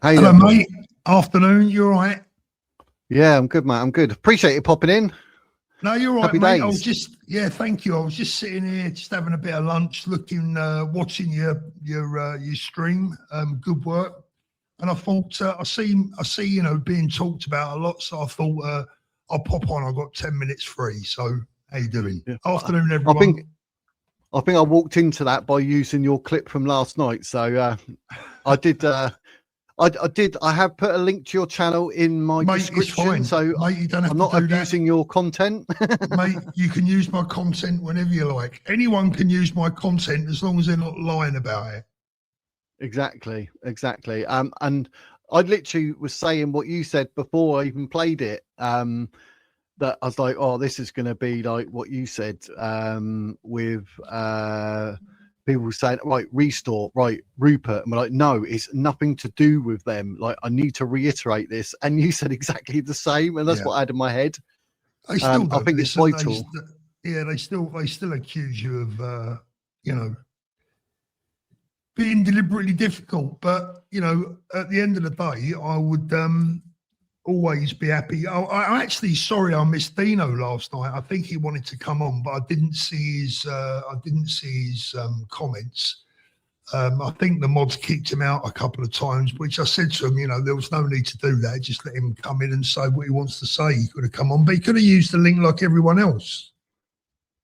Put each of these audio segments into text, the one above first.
Hey, hello, mate. Afternoon. You all right? Yeah, I'm good, mate. I'm good. Appreciate you popping in. No, you're right, Happy mate. days. I was just, thank you. I was just sitting here, just having a bit of lunch, looking, watching your stream. Good work. And I thought, I see, being talked about a lot. So I thought, I'll pop on. I've got 10 minutes free. So how you doing? Yeah. Afternoon, everyone. I think I walked into that by using your clip from last night. So I did. I have put a link to your channel in my description. It's fine. So mate, you don't have I'm to not do abusing your content. Mate, you can use my content whenever you like. Anyone can use my content as long as they're not lying about it. Exactly. And I literally was saying what you said before I even played it. That I was like, oh, this is going to be like what you said, with people saying, right, restore, right, Rupert. And we're like, no, it's nothing to do with them. Like, I need to reiterate this. And you said exactly the same. And that's what I had in my head. They still I think it's vital. They still accuse you of, being deliberately difficult. But, at the end of the day, I would always be happy. I'm actually sorry I missed Dino last night. I think he wanted to come on, but I didn't see his comments. I think the mods kicked him out a couple of times, which I said to him, there was no need to do that. Just let him come in and say what he wants to say. He could have come on, but he could have used the link like everyone else.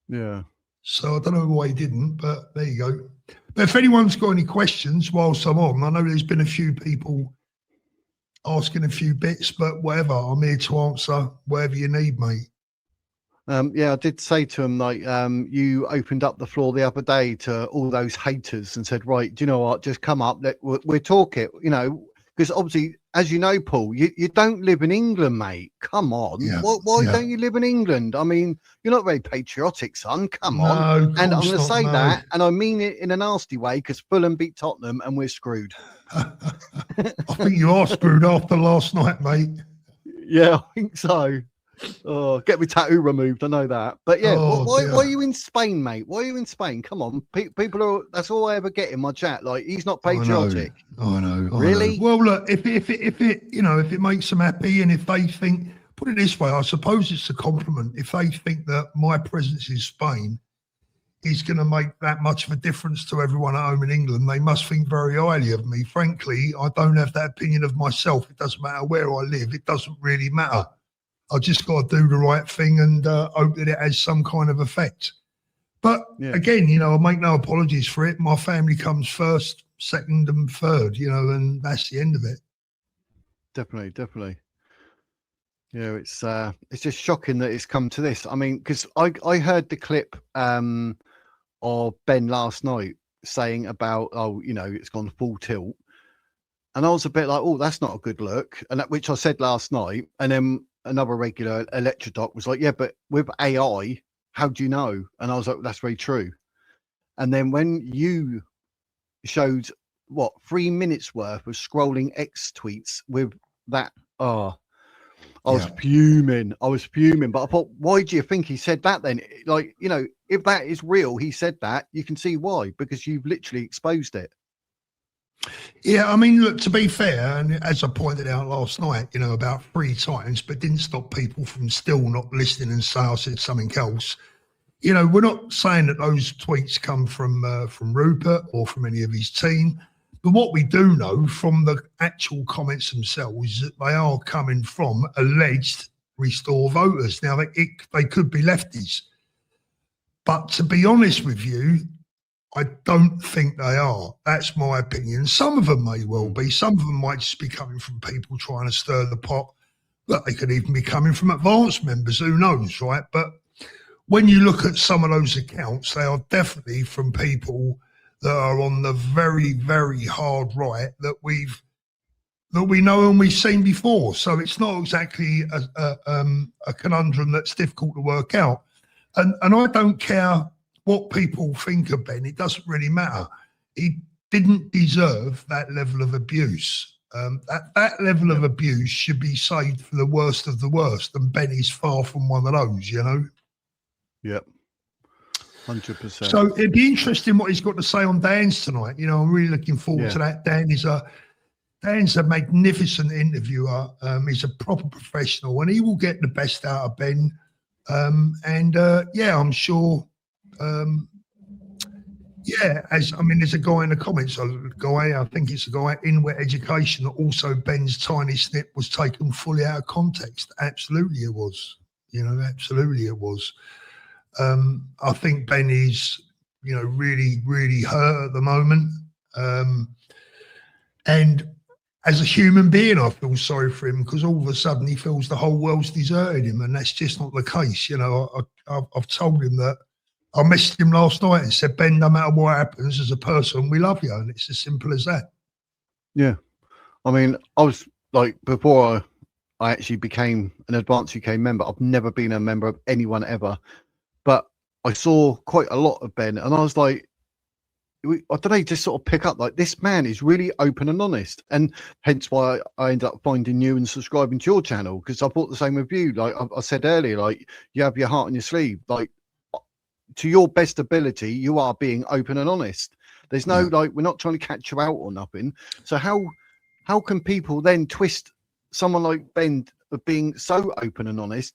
Yeah. So I don't know why he didn't, but there you go. But if anyone's got any questions whilst I'm on, I know there's been a few people asking a few bits, but whatever, I'm here to answer whatever you need, mate. I did say to him, like, you opened up the floor the other day to all those haters and said, right, do you know what, just come up, we'll talk it, because obviously, as you know, Paul, you don't live in England, mate. Come on. Why don't you live in England? I mean, you're not very patriotic, son. Come on. And I'm going to say that, and I mean it in a nasty way, because Fulham beat Tottenham and we're screwed. I think you are screwed after last night, mate. Yeah, I think so. Oh, get my tattoo removed. I know that. But yeah, why are you in Spain, mate? Why are you in Spain? Come on. People are, that's all I ever get in my chat. Like, he's not patriotic. I know. Really? Well, look, if it makes them happy, and if they think, put it this way, I suppose it's a compliment. If they think that my presence in Spain is going to make that much of a difference to everyone at home in England, they must think very highly of me. Frankly, I don't have that opinion of myself. It doesn't matter where I live. It doesn't really matter. I just got to do the right thing and hope that it has some kind of effect. But again, I make no apologies for it. My family comes first, second and third, and that's the end of it. Definitely. Yeah, it's just shocking that it's come to this. I mean, because I heard the clip of Ben last night saying about, it's gone full tilt. And I was a bit like, oh, that's not a good look. And which I said last night. And then another regular electrodoc was like, yeah, but with AI, how do you know? And I was like, that's very true. And then when you showed 3 minutes worth of scrolling X tweets with that, I was fuming. But I thought, why do you think he said that then? Like, if that is real, he said that, you can see why, because you've literally exposed it. Yeah, I mean, look, to be fair, and as I pointed out last night, about 3 times, but didn't stop people from still not listening and say I said something else. We're not saying that those tweets come from Rupert or from any of his team, but what we do know from the actual comments themselves is that they are coming from alleged Restore voters. Now, they could be lefties, but to be honest with you, I don't think they are. That's my opinion. Some of them may well be. Some of them might just be coming from people trying to stir the pot. But they could even be coming from advanced members. Who knows, right? But when you look at some of those accounts, they are definitely from people that are on the very, very hard right that we know and we've seen before. So it's not exactly a conundrum that's difficult to work out. And I don't care what people think of Ben. It doesn't really matter. He didn't deserve that level of abuse. That level of abuse should be saved for the worst of the worst, and Ben is far from one of those, Yep. 100%. So it'd be interesting what he's got to say on Dan's tonight. I'm really looking forward to that. Dan is Dan's a magnificent interviewer. He's a proper professional, and he will get the best out of Ben. Yeah, I'm sure. Yeah, there's a guy in the comments. I think it's a guy in Wet Education. That also, Ben's tiny snip was taken fully out of context. Absolutely, it was. Absolutely, it was. I think Ben is, really, really hurt at the moment. And as a human being, I feel sorry for him, because all of a sudden he feels the whole world's deserted him, and that's just not the case. I've told him that. I messaged him last night and said, Ben, no matter what happens, as a person, we love you, and it's as simple as that. Yeah, I mean, I was like, before I actually became an advanced UK member, I've never been a member of anyone ever, but I saw quite a lot of Ben, and I was like, I don't know, just sort of pick up, like, this man is really open and honest, and hence why I ended up finding you and subscribing to your channel, because I thought the same with you. Like I said earlier, like, you have your heart on your sleeve, like, to your best ability, you are being open and honest. There's no like, we're not trying to catch you out or nothing. So how can people then twist someone like Ben of being so open and honest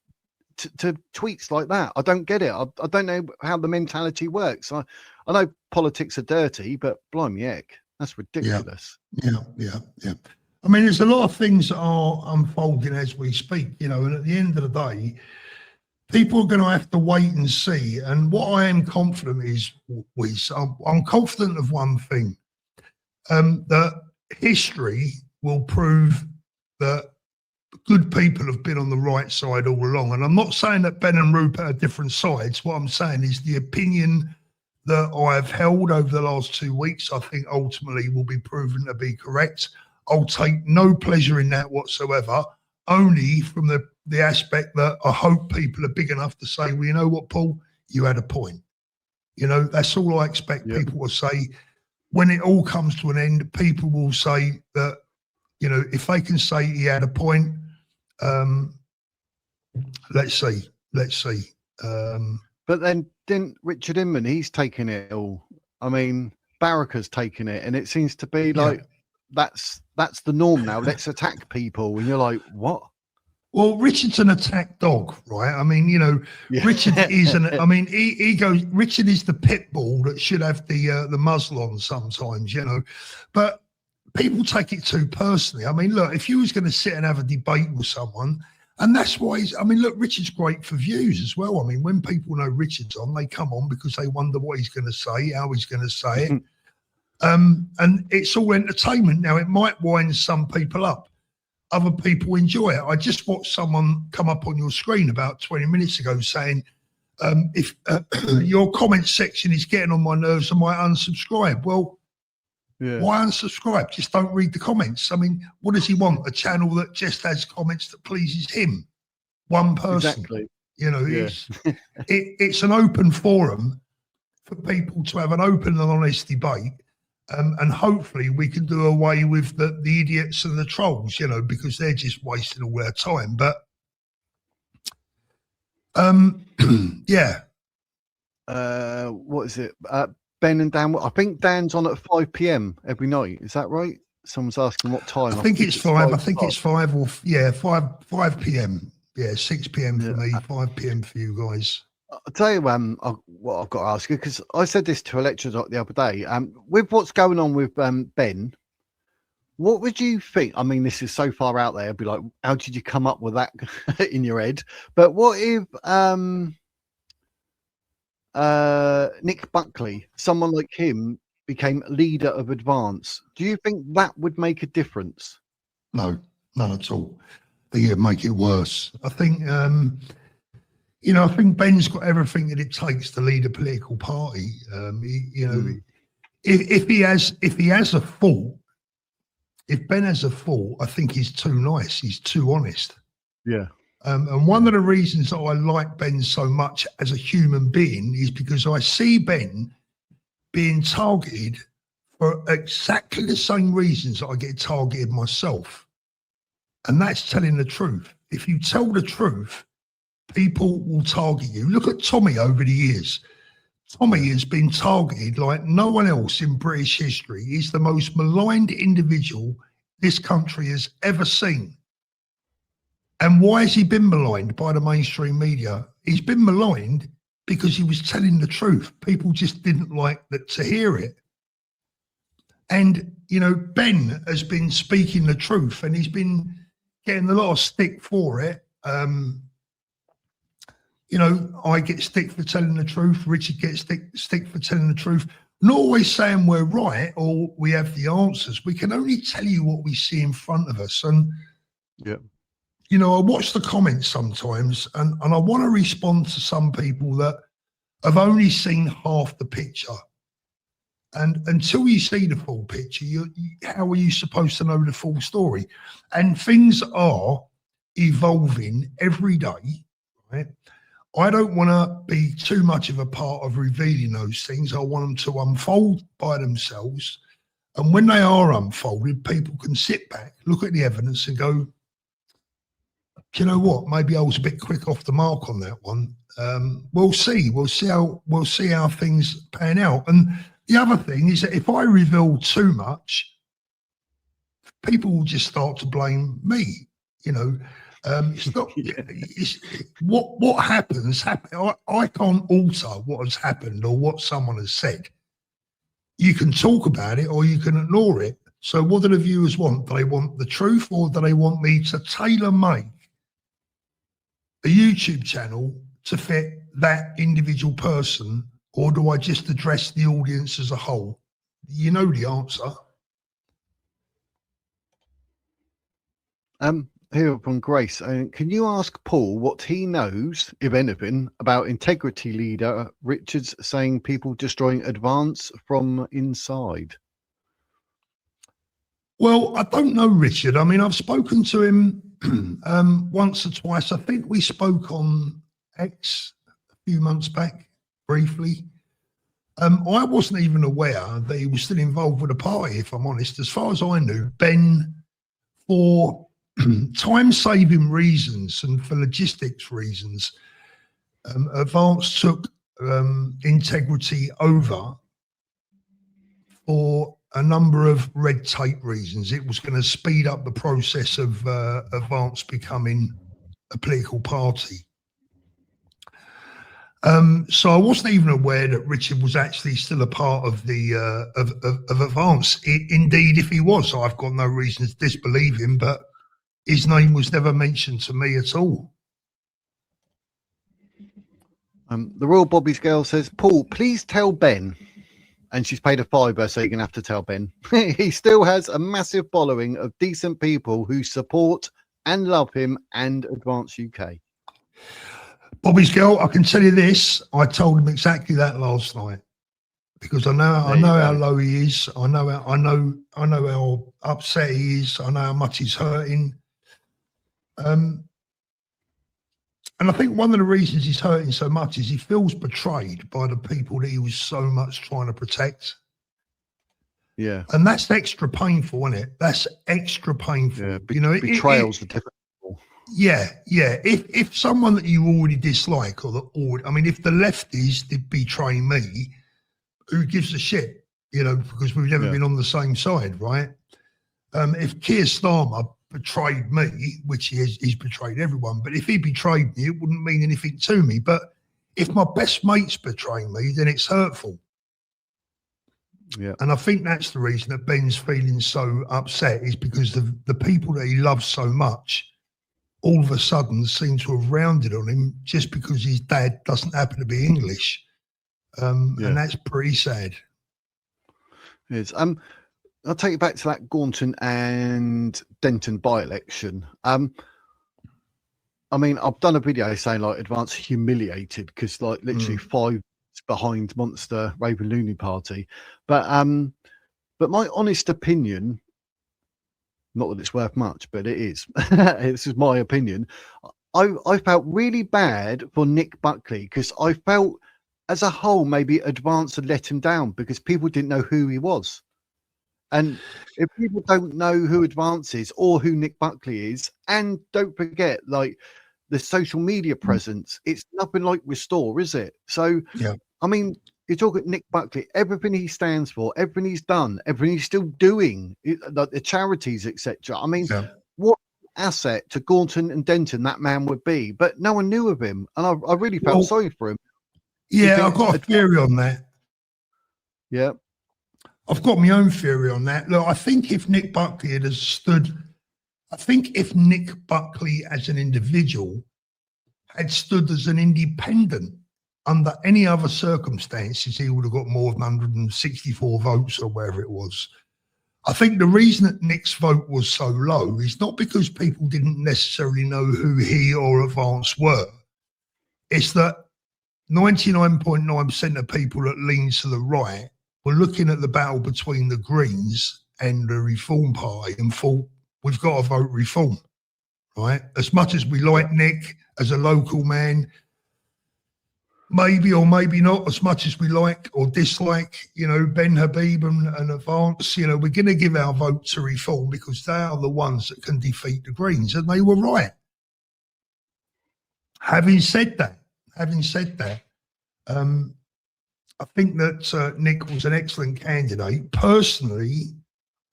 to tweets like that? I don't get it. I don't know how the mentality works. I know politics are dirty, but blimey heck, that's ridiculous. Yeah. I mean, there's a lot of things that are unfolding as we speak, and at the end of the day, people are going to have to wait and see. And what I am confident I'm confident of one thing, that history will prove that good people have been on the right side all along. And I'm not saying that Ben and Rupert are different sides. What I'm saying is the opinion that I've held over the last 2 weeks, I think ultimately will be proven to be correct. I'll take no pleasure in that whatsoever, only from the aspect that I hope people are big enough to say, well, you know what, Paul, you had a point. That's all I expect people to say. When it all comes to an end, people will say that, if they can say he had a point, let's see. But then didn't Richard Inman, he's taken it all. I mean, Barraca's taken it, and it seems to be like, that's the norm now. Let's attack people. And you're like, what? Well, Richard's an attack dog, right? I mean, Richard is he goes, Richard is the pit bull that should have the muzzle on sometimes, but people take it too personally. I mean, look, if you was going to sit and have a debate with someone, and that's why look, Richard's great for views as well. I mean, when people know Richard's on, they come on because they wonder what he's going to say, how he's going to say it. And it's all entertainment. Now, it might wind some people up. Other people enjoy it. I just watched someone come up on your screen about 20 minutes ago saying, if your comment section is getting on my nerves, I might unsubscribe. Well, why unsubscribe? Just don't read the comments. I mean, what does he want? A channel that just has comments that pleases him? One person. Exactly. It's an open forum for people to have an open and honest debate. And hopefully we can do away with the idiots and the trolls, because they're just wasting all their time. But what is it? Ben and Dan. I think Dan's on at 5 p.m. every night. Is that right? Someone's asking what time. I think it's 5. I think it's 5 or 5 p.m. Yeah, 6 p.m. for me, 5 p.m. for you guys. I'll tell you what I've got to ask you, because I said this to a lecturer the other day. With what's going on with Ben, what would you think? I mean, this is so far out there. I'd be like, how did you come up with that in your head? But what if Nick Buckley, someone like him, became leader of Advance? Do you think that would make a difference? No, none at all. I think it'd make it worse. I think I think Ben's got everything that it takes to lead a political party. If he has a fault, if Ben has a fault, I think he's too nice. He's too honest. Yeah. And one of the reasons that I like Ben so much as a human being is because I see Ben being targeted for exactly the same reasons that I get targeted myself. And that's telling the truth. If you tell the truth, people will target you. Look at Tommy over the years. Tommy has been targeted like no one else in British history. He's the most maligned individual this country has ever seen. And why has he been maligned by the mainstream media? He's been maligned because he was telling the truth. People just didn't like that to hear it. And, you know, Ben has been speaking the truth and he's been getting a lot of stick for it. You know, I get stick for telling the truth. Richard gets stick for telling the truth. Not always saying we're right or we have the answers. We can only tell you what we see in front of us. And, yeah, you know, I watch the comments sometimes and I want to respond to some people that have only seen half the picture. And until you see the full picture, how are you supposed to know the full story? And things are evolving every day, right? I don't want to be too much of a part of revealing those things. I want them to unfold by themselves. And when they are unfolded, people can sit back, look at the evidence and go, do you know what? Maybe I was a bit quick off the mark on that one. We'll see. We'll see how things pan out. And the other thing is that if I reveal too much, people will just start to blame me. You know, it's not. It's, what happens. I can't alter what has happened or what someone has said. You can talk about it or you can ignore it. So, what do the viewers want? Do they want the truth, or do they want me to tailor-make a YouTube channel to fit that individual person? Or do I just address the audience as a whole? You know the answer. Here from Grace, can you ask Paul what he knows, if anything, about integrity leader Richard's saying people destroying advance from inside? Well, I don't know Richard. I mean, I've spoken to him once or twice. I think we spoke on X a few months back. Briefly. I wasn't even aware that he was still involved with the party, if I'm honest. As far as I knew, Ben, for time-saving reasons and for logistics reasons, Advance took integrity over for a number of red tape reasons. It was going to speed up the process of Advance becoming a political party. So I wasn't even aware that Richard was actually still a part of the of Advance. Indeed, if he was, I've got no reason to disbelieve him. But his name was never mentioned to me at all. The Royal Bobby's girl says, Paul, please tell Ben, and she's paid a £5, so you're gonna have to tell Ben. He still has a massive following of decent people who support and love him and Advance UK. Bobby's girl, I can tell you this. I told him exactly that last night because I know how low he is. I know how upset he is. I know how much he's hurting. And I think one of the reasons he's hurting so much is he feels betrayed by the people that he was so much trying to protect. Yeah, and that's extra painful, isn't it? That's extra painful. Yeah, you know, betrayals are different. Yeah. If someone that you already dislike, I mean, if the lefties did betray me, who gives a shit? You know, because we've never been on the same side, right? If Keir Starmer betrayed me, which he's betrayed everyone, but if he betrayed me, it wouldn't mean anything to me. But if my best mates betray me, then it's hurtful. Yeah. And I think that's the reason that Ben's feeling so upset, is because the people that he loves so much all of a sudden seem to have rounded on him just because his dad doesn't happen to be English. And that's pretty sad. It is. I'll take you back to that Gaunton and Denton by-election. I mean, I've done a video saying like Advance humiliated because like literally 5 behind Monster Raven Looney Party. But my honest opinion, not that it's worth much, but it is. This is my opinion. I felt really bad for Nick Buckley because I felt as a whole maybe Advance had let him down because people didn't know who he was. And if people don't know who Advance is or who Nick Buckley is, and don't forget, like the social media presence, it's nothing like Restore, is it? So, I mean, you're talking Nick Buckley, everything he stands for, everything he's done, everything he's still doing, like the charities, etc. I mean, what asset to Gaunton and Denton that man would be, but no one knew of him, and I really felt sorry for him. Yeah, I've got a theory on that. Yeah, I've got my own theory on that. Look, I think if Nick Buckley had stood, I think if Nick Buckley as an individual had stood as an independent under any other circumstances, he would have got more than 164 votes or wherever it was. I think the reason that Nick's vote was so low is not because people didn't necessarily know who he or Advance were. It's that 99.9% of people that lean to the right were looking at the battle between the Greens and the Reform Party and thought, we've got to vote Reform, right? As much as we like Nick as a local man, maybe or maybe not as much as we like or dislike, Ben Habib and Advance, we're going to give our vote to Reform because they are the ones that can defeat the Greens. And they were right. Having said that, I think that Nick was an excellent candidate. Personally,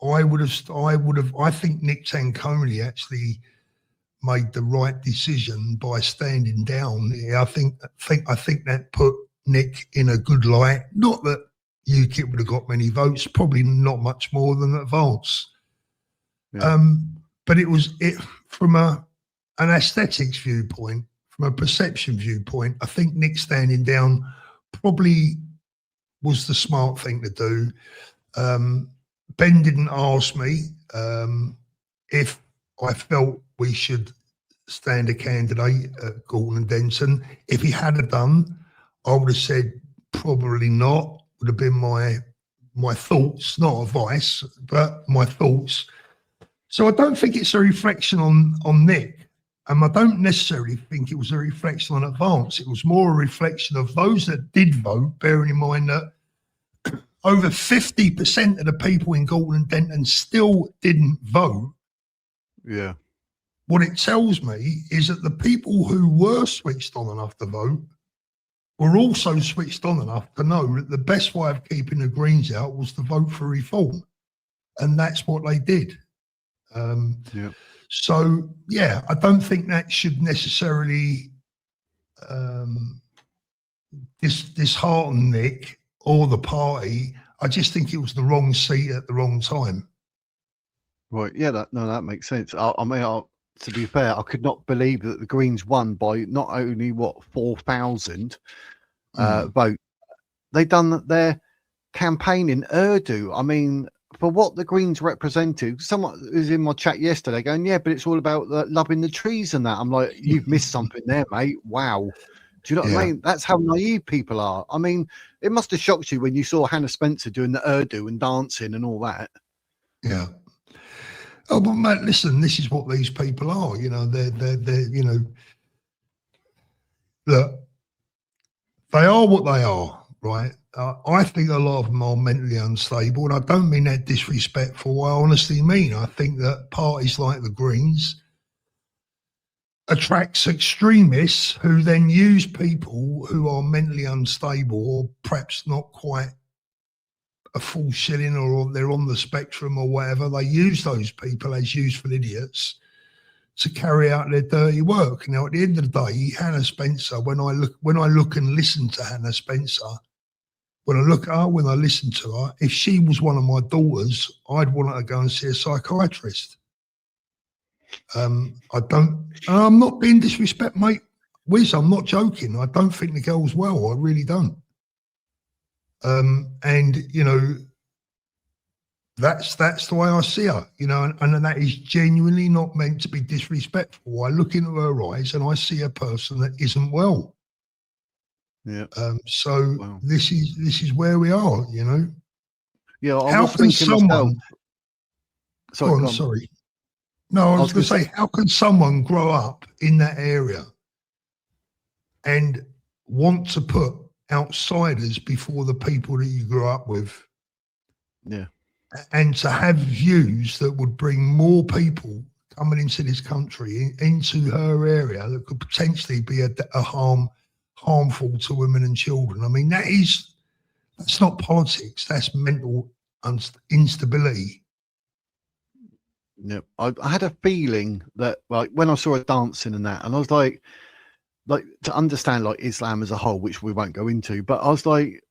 I think Nick Tanconi actually made the right decision by standing down. I think that put Nick in a good light. Not that UKIP would have got many votes, probably not much more than Advance. Yeah. But it from an aesthetics viewpoint, from a perception viewpoint, I think Nick standing down probably was the smart thing to do. Ben didn't ask me if I felt we should stand a candidate at Gaunton and Denton. If he had done, I would have said probably not. Would have been my thoughts, not advice, but my thoughts. So I don't think it's a reflection on Nick. I don't necessarily think it was a reflection on Advance. It was more a reflection of those that did vote, bearing in mind that over 50% of the people in Gaunton and Denton still didn't vote. Yeah. What it tells me is that the people who were switched on enough to vote were also switched on enough to know that the best way of keeping the Greens out was to vote for Reform. And that's what they did. Yeah. So, yeah, I don't think that should necessarily dishearten Nick or the party. I just think it was the wrong seat at the wrong time. Right. Yeah, that makes sense. To be fair, I could not believe that the Greens won by not only 4,000 votes. They done their campaign in Urdu. I mean, for what the Greens represented, someone was in my chat yesterday going, yeah, but it's all about loving the trees and that. I'm like, you've missed something there, mate. Wow. Do you know what I mean? That's how naive people are. I mean, it must have shocked you when you saw Hannah Spencer doing the Urdu and dancing and all that. Yeah. Oh, but Matt, listen, this is what these people are. They're look, they are what they are, right? I think a lot of them are mentally unstable, and I don't mean that disrespectful. I honestly mean, I think that parties like the Greens attracts extremists who then use people who are mentally unstable or perhaps not quite a full shilling, or they're on the spectrum or whatever. They use those people as useful idiots to carry out their dirty work. Now, at the end of the day, Hannah Spencer, when I look and listen to Hannah Spencer, when I look at her, when I listen to her, if she was one of my daughters, I'd want her to go and see a psychiatrist. I'm not being disrespectful, mate. Wiz, I'm not joking. I don't think the girl's well. I really don't. That's the way I see her, and that is genuinely not meant to be disrespectful. I look into her eyes and I see a person that isn't well. Yeah. Wow. This is where we are, Yeah. How can someone? Sorry. No, I was going to say, how can someone grow up in that area and want to put outsiders before the people that you grew up with? Yeah. And to have views that would bring more people coming into this country, into her area, that could potentially be harmful to women and children. I mean, that is That's not politics. That's mental instability. Yeah, I had a feeling that, like, when I saw her dancing and that, and I was like to understand like Islam as a whole, which we won't go into, but I was like,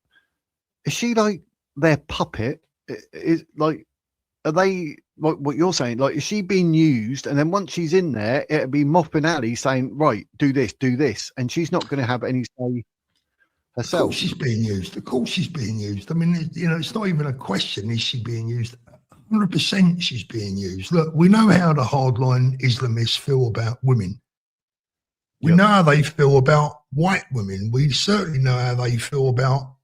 is she like their puppet? Is like, are they like what you're saying? Like, is she being used? And then once she's in there, it'll be Moffin Ali saying, right, do this, and she's not going to have any say Of course herself. she's being used. Of course she's being used. I mean, you know, it's not even a question, is she being used? 100% she's being used. Look, we know how the hardline Islamists feel about women. We know how they feel about white women. We certainly know how they feel about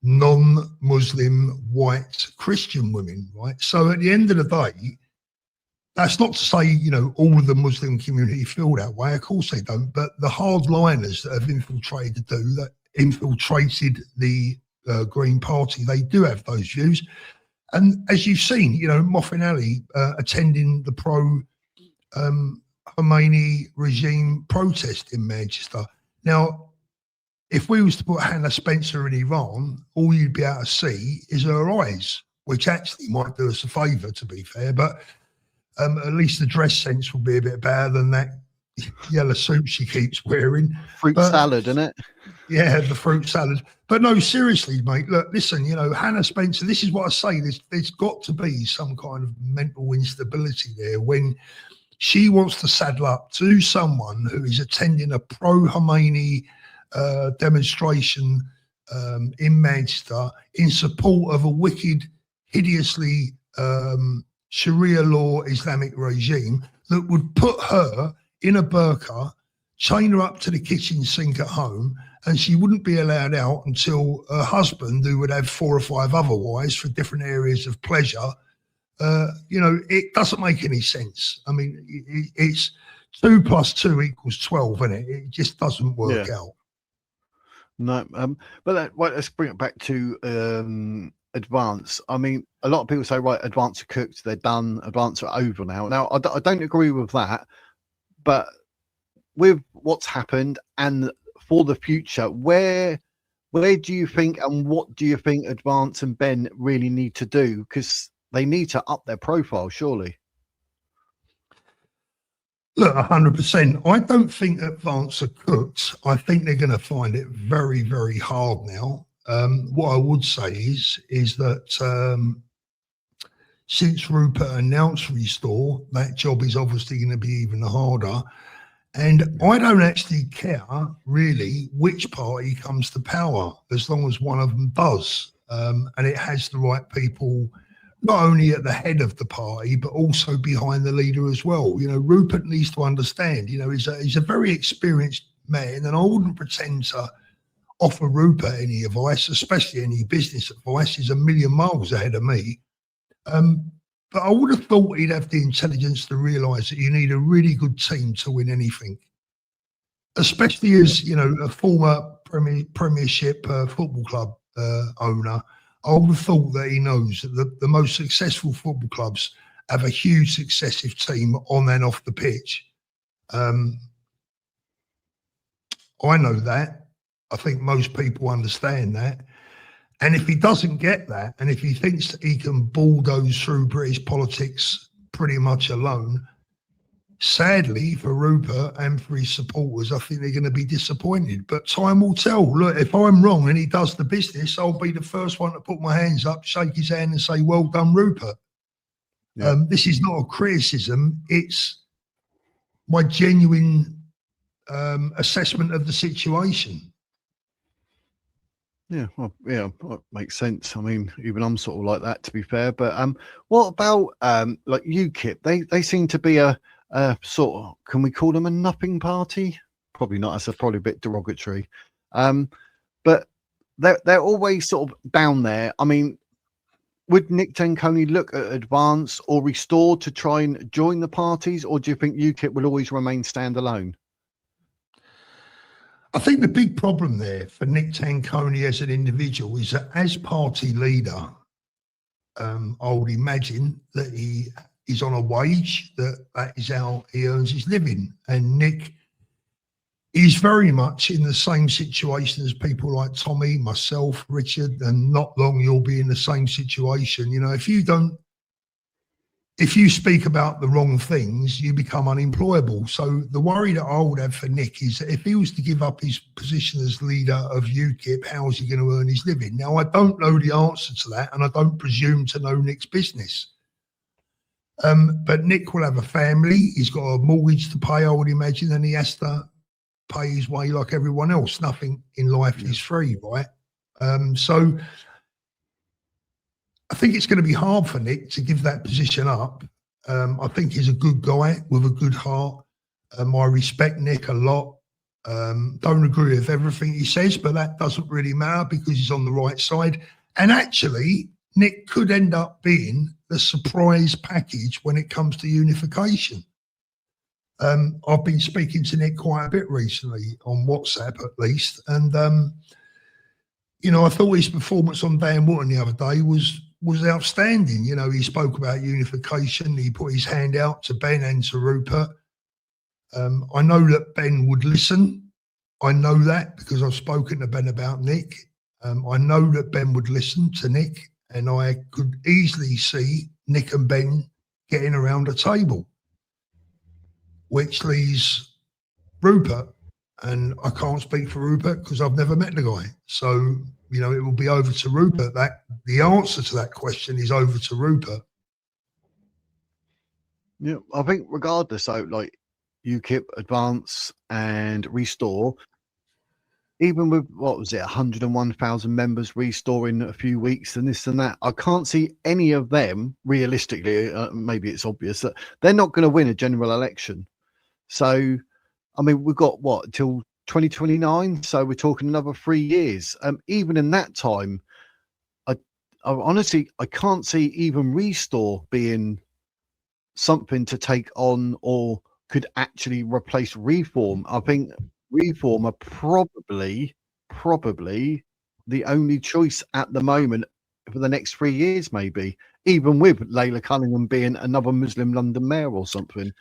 non-Muslim white Christian women, right? So at the end of the day, that's not to say, you know, all of the Muslim community feel that way. Of course they don't. But the hardliners that have infiltrated the Green Party, they do have those views. And as you've seen, you know, Moffin Ali attending the Khomeini regime protest in Manchester. Now, if we was to put Hannah Spencer in Iran, all you'd be able to see is her eyes, which actually might do us a favour, to be fair. But at least the dress sense will be a bit better than that yellow suit she keeps wearing. Fruit salad, isn't it? Yeah, the fruit salad. But no, seriously, mate, look, listen, you know, Hannah Spencer, this is what I say, there's got to be some kind of mental instability there when she wants to saddle up to someone who is attending a pro-Khomeini demonstration in Manchester in support of a wicked, hideously Sharia law Islamic regime that would put her in a burqa, chain her up to the kitchen sink at home, and she wouldn't be allowed out until her husband, who would have 4 or 5 other wives for different areas of pleasure. You know, it doesn't make any sense. I mean, it's 2 + 2 = 12, isn't it? It just doesn't work out. No, but let's bring it back to Advance. I mean, a lot of people say, right, Advance are cooked, they're done, Advance are over now. Now, I don't agree with that, but with what's happened and for the future, where do you think and what do you think Advance and Ben really need to do? Because they need to up their profile, surely. Look, 100%. I don't think Advance are cooked. I think they're going to find it very, very hard now. What I would say is that since Rupert announced Restore, that job is obviously going to be even harder. And I don't actually care, really, which party comes to power, as long as one of them does. And it has the right people, not only at the head of the party, but also behind the leader as well. You know, Rupert needs to understand, you know, he's a very experienced man, and I wouldn't pretend to offer Rupert any advice, especially any business advice. He's a million miles ahead of me. But I would have thought he'd have the intelligence to realise that you need a really good team to win anything, especially as, you know, a former Premiership football club owner. I would have thought that he knows that the most successful football clubs have a huge successive team on and off the pitch. I know that. I think most people understand that. And if he doesn't get that, and if he thinks that he can bulldoze through British politics pretty much alone, sadly for Rupert and for his supporters, I think they're going to be disappointed. But time will tell. Look, if I'm wrong and he does the business, I'll be the first one to put my hands up, shake his hand and say, well done, Rupert. Yeah. This is not a criticism. It's my genuine assessment of the situation. Yeah, well, yeah, well, makes sense. I mean, even I'm sort of like that, to be fair. But what about like UKIP? They seem to be a sort of, can we call them a nothing party? Probably not. That's probably a bit derogatory. But they're always sort of down there. I mean, would Nick Tanconi look at Advance or Restore to try and join the parties, or do you think UKIP will always remain standalone? I think the big problem there for Nick Tanconi as an individual is that as party leader, I would imagine that he is on a wage, that is how he earns his living. And Nick he's very much in the same situation as people like Tommy, myself, Richard, and not long you'll be in the same situation. You know, if you speak about the wrong things, you become unemployable. So the worry that I would have for Nick is that if he was to give up his position as leader of UKIP, how is he going to earn his living? Now, I don't know the answer to that, and I don't presume to know Nick's business. But Nick will have a family. He's got a mortgage to pay, I would imagine, and he has to pay his way like everyone else. Nothing in life is free, right? So I think it's going to be hard for Nick to give that position up. I think he's a good guy with a good heart. I respect Nick a lot. Don't agree with everything he says, but that doesn't really matter because he's on the right side. And actually, Nick could end up being the surprise package when it comes to unification. I've been speaking to Nick quite a bit recently, on WhatsApp at least. And, you know, I thought his performance on Dan Wootton the other day was outstanding. You know, he spoke about unification. He put his hand out to Ben and to Rupert. I know that Ben would listen. I know that because I've spoken to Ben about Nick. I know that Ben would listen to Nick, and I could easily see Nick and Ben getting around a table, which leaves Rupert. And I can't speak for Rupert because I've never met the guy. So, you know, it will be over to Rupert. The answer to that question is over to Rupert. Yeah, I think regardless, so like UKIP, Advance and Restore, even with, what was it, 101,000 members restoring a few weeks and this and that, I can't see any of them realistically, maybe it's obvious, that they're not going to win a general election. So, I mean, we've got what, till 2029? So we're talking another 3 years. Even in that time, I honestly, I can't see even Restore being something to take on or could actually replace Reform. I think Reform are probably the only choice at the moment for the next 3 years, maybe, even with Layla Cunningham being another Muslim London mayor or something.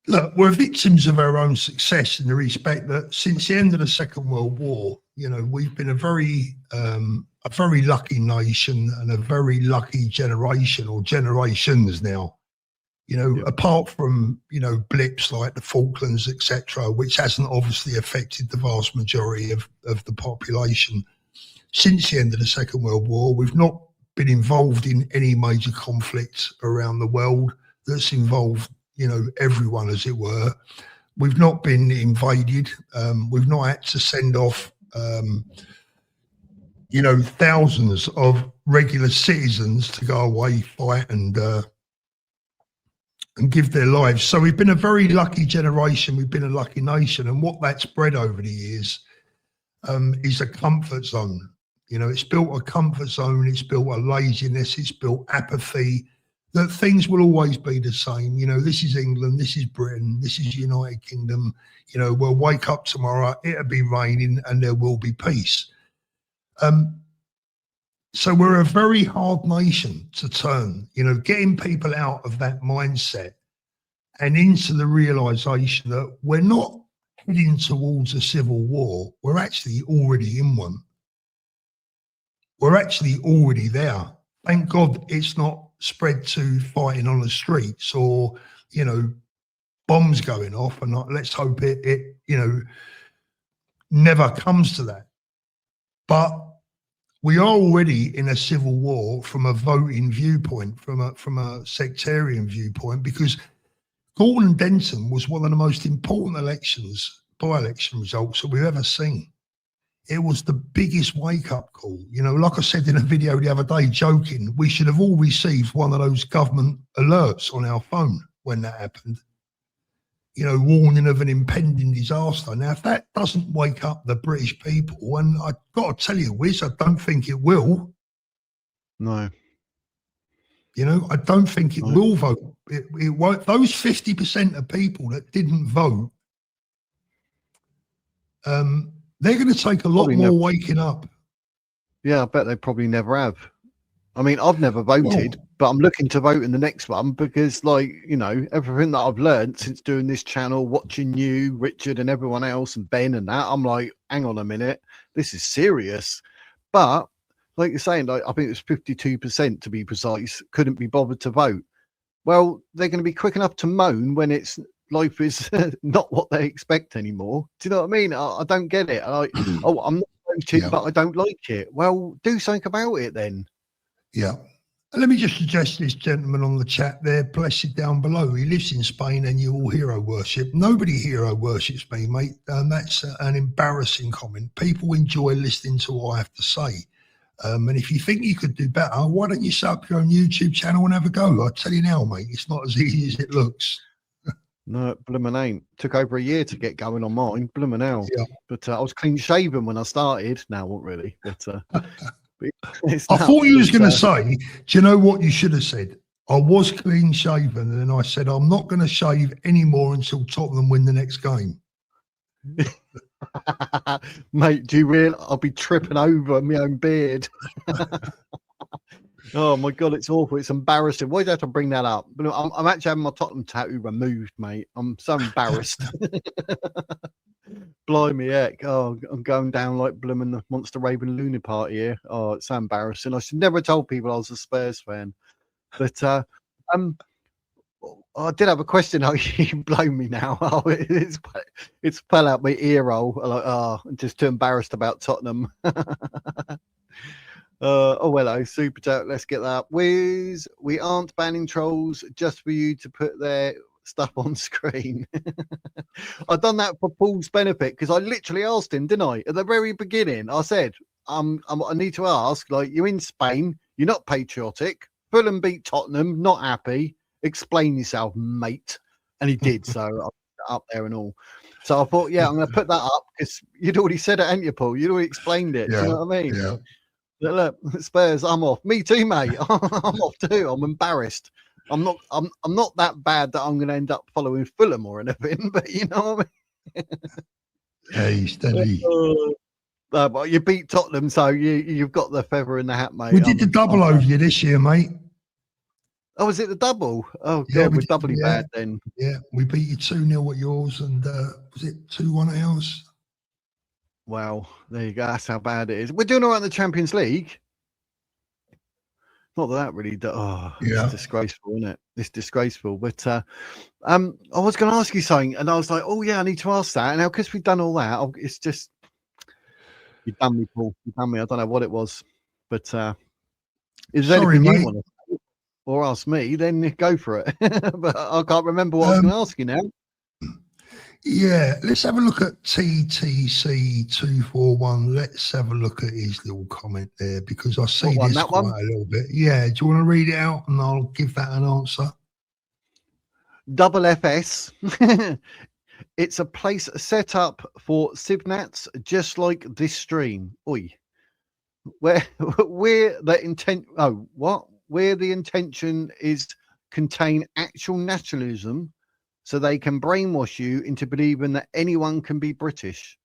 Look, we're victims of our own success in the respect that since the end of the Second World War, you know, we've been a very lucky nation and a very lucky generation, or generations now. You know, apart from, you know, blips like the Falklands, etc., which hasn't obviously affected the vast majority of the population. Since the end of the Second World War, we've not been involved in any major conflicts around the world that's involved, you know, everyone, as it were. We've not been invaded. We've not had to send off, you know, thousands of regular citizens to go away, fight and give their lives. So we've been a very lucky generation. We've been a lucky nation. And what that's bred over the years is a comfort zone. You know, it's built a comfort zone. It's built a laziness. It's built apathy, that things will always be the same. You know, this is England, this is Britain, this is United Kingdom. You know, we'll wake up tomorrow, it'll be raining and there will be peace. So we're a very hard nation to turn, you know, getting people out of that mindset and into the realisation that we're not heading towards a civil war. We're actually already in one. We're actually already there. Thank God it's not spread to fighting on the streets or, you know, bombs going off, and let's hope it you know, never comes to that. But we are already in a civil war from a voting viewpoint, from a sectarian viewpoint, because Gorton and Denton was one of the most important elections, by-election results that we've ever seen. It was the biggest wake-up call. You know, like I said in a video the other day, joking, we should have all received one of those government alerts on our phone when that happened, you know, warning of an impending disaster. Now, if that doesn't wake up the British people, and I've got to tell you, Wiz, I don't think it will. No. You know, I don't think it will vote. It won't. Those 50% of people that didn't vote, they're going to take a lot more waking up. Yeah, I bet they probably never have. I mean, I've never voted, Well, but I'm looking to vote in the next one because, like, you know, everything that I've learned since doing this channel, watching you, Richard, and everyone else, and Ben and that, I'm like, hang on a minute, this is serious. But like you're saying, like, I think it was 52% to be precise, couldn't be bothered to vote. Well, they're going to be quick enough to moan when it's life is not what they expect anymore. Do you know what I mean? I don't get it. Like, oh, I'm not voting, yeah, but I don't like it. Well, do something about it then. yeah. Let me just suggest this gentleman on the chat there, blessed down below. He lives in Spain and you all hero worship. Nobody hero worships me, mate. That's an embarrassing comment. People enjoy listening to what I have to say. And if you think you could do better, why don't you set up your own YouTube channel and have a go? I tell you now, mate, it's not as easy as it looks. No, bloomin' ain't. Took over a year to get going on mine. Bloomin' hell. Yeah. But I was clean shaven when I started. Now, not really. But it's I now, thought you was but, going to say, do you know what you should have said? I was clean shaven, and I said, I'm not going to shave anymore until Tottenham win the next game. mate, do you realize I'll be tripping over my own beard? Oh my god, it's awful. It's embarrassing. Why do I have to bring that up? But I'm actually having my Tottenham tattoo removed, mate. I'm so embarrassed. Blimey heck. Oh, I'm going down like blooming the Monster Raven Looney Party here. Oh, it's so embarrassing. I should never have told people I was a Spurs fan. But I did have a question. Oh, you blow me now. Oh, it's fell out my ear roll. Like, oh, I'm just too embarrassed about Tottenham. Oh, hello, Super Chat. Let's get that. Wiz, we aren't banning trolls just for you to put their stuff on screen. I've done that for Paul's benefit because I literally asked him, didn't I? At the very beginning, I said, I need to ask, like, you're in Spain, you're not patriotic, Fulham beat Tottenham, not happy. Explain yourself, mate. And he did, so I put it up there and all. So I thought, yeah, I'm going to put that up because you'd already said it, hadn't you, Paul? You'd already explained it. Yeah, Do you know what I mean? yeah. Look, Spurs, I'm off. Me too, mate. I'm off too. I'm embarrassed. I'm not that bad that I'm going to end up following Fulham or anything, but you know what I mean. Hey, steady. But you beat Tottenham, so you've got the feather in the hat, mate. We did the double over you this year, mate. Oh, was it the double? Oh Yeah, god, we're doubly bad then. Yeah, we beat you 2-0 at yours, and was it 2-1 at ours? Wow, there you go. That's how bad it is. We're doing all right in the Champions League. Not that really. It's disgraceful, isn't it? It's disgraceful. But I was going to ask you something, and I was like, oh yeah, I need to ask that. And now because we've done all that, it's just you done me, Paul. You done me. I don't know what it was, but is there anything you want to say or ask me? Then go for it. But I can't remember what I was going to ask you now. Yeah, let's have a look at TTC241. Let's have a look at his little comment there because I see this quite a little bit. Yeah, do you want to read it out and I'll give that an answer? Double FS. It's a place set up for civnats just like this stream. Oi. Where the intention is contain actual nationalism so they can brainwash you into believing that anyone can be British.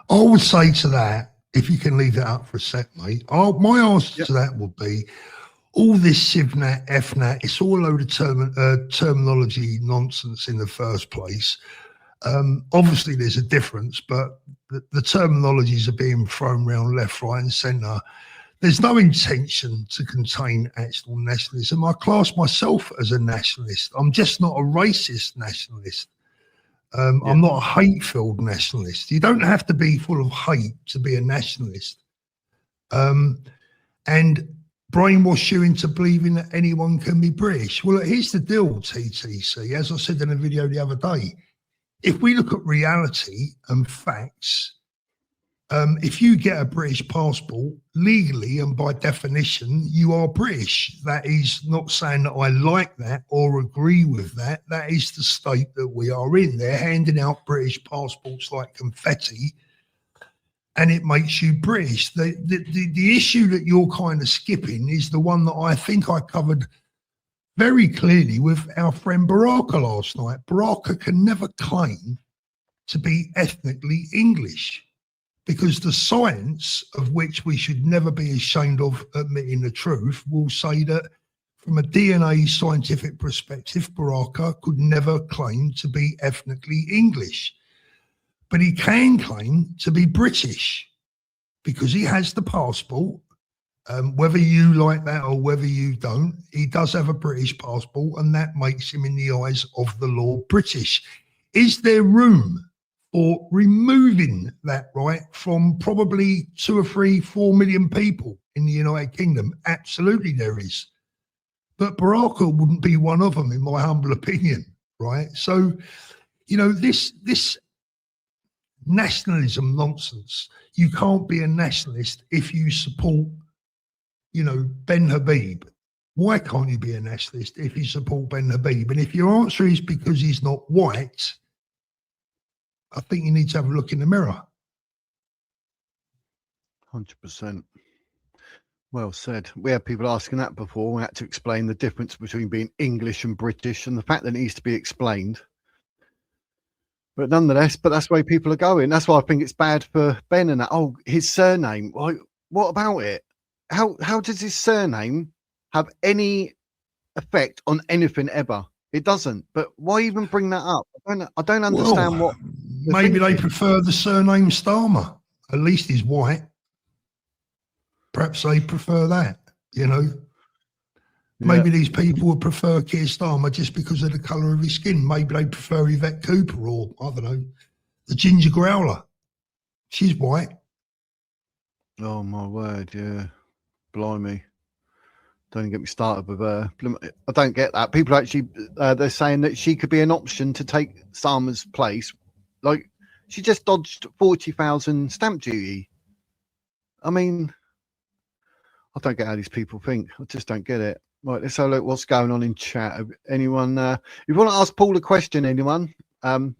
I would say to that, if you can leave it up for a sec, mate, my answer to that would be all this civnat, FNAT, it's all a load of terminology nonsense in the first place. Obviously, there's a difference, but the terminologies are being thrown around left, right and centre. There's no intention to contain actual nationalism. I class myself as a nationalist. I'm just not a racist nationalist. I'm not a hate-filled nationalist. You don't have to be full of hate to be a nationalist. And brainwash you into believing that anyone can be British. Well, here's the deal, TTC. As I said in a video the other day, if we look at reality and facts, if you get a British passport, legally and by definition, you are British. That is not saying that I like that or agree with that. That is the state that we are in. They're handing out British passports like confetti, and it makes you British. The issue that you're kind of skipping is the one that I think I covered very clearly with our friend Baraka last night. Baraka can never claim to be ethnically English. because the science, of which we should never be ashamed of admitting the truth, will say that from a DNA scientific perspective, Baraka could never claim to be ethnically English, but he can claim to be British because he has the passport. Whether you like that or whether you don't, he does have a British passport, and that makes him, in the eyes of the law, British. Is there room for removing that right from probably 2 or 3, 4 million people in the United Kingdom? Absolutely there is. But Baraka wouldn't be one of them, in my humble opinion, right? So, you know, this nationalism nonsense, you can't be a nationalist if you support, you know, Ben Habib. Why can't you be a nationalist if you support Ben Habib? And if your answer is because he's not white, I think you need to have a look in the mirror. 100%. Well said. We had people asking that before. We had to explain the difference between being English and British, and the fact that it needs to be explained. But nonetheless, that's where people are going. That's why I think it's bad for Ben and that. Oh, his surname. Like, what about it? How does his surname have any effect on anything ever? It doesn't. But why even bring that up? I don't understand what. Maybe they prefer the surname Starmer. At least he's white. Perhaps they prefer that, you know. Yeah. Maybe these people would prefer Keir Starmer just because of the colour of his skin. Maybe they prefer Yvette Cooper, or, I don't know, the Ginger Growler. She's white. Oh, my word, yeah. Blimey. Don't get me started with her. I don't get that. People actually, they're saying that she could be an option to take Starmer's place. Like, she just dodged 40,000 stamp duty. I mean, I don't get how these people think. I just don't get it. Right, let's have a look what's going on in chat. Anyone, if you want to ask Paul a question, anyone, you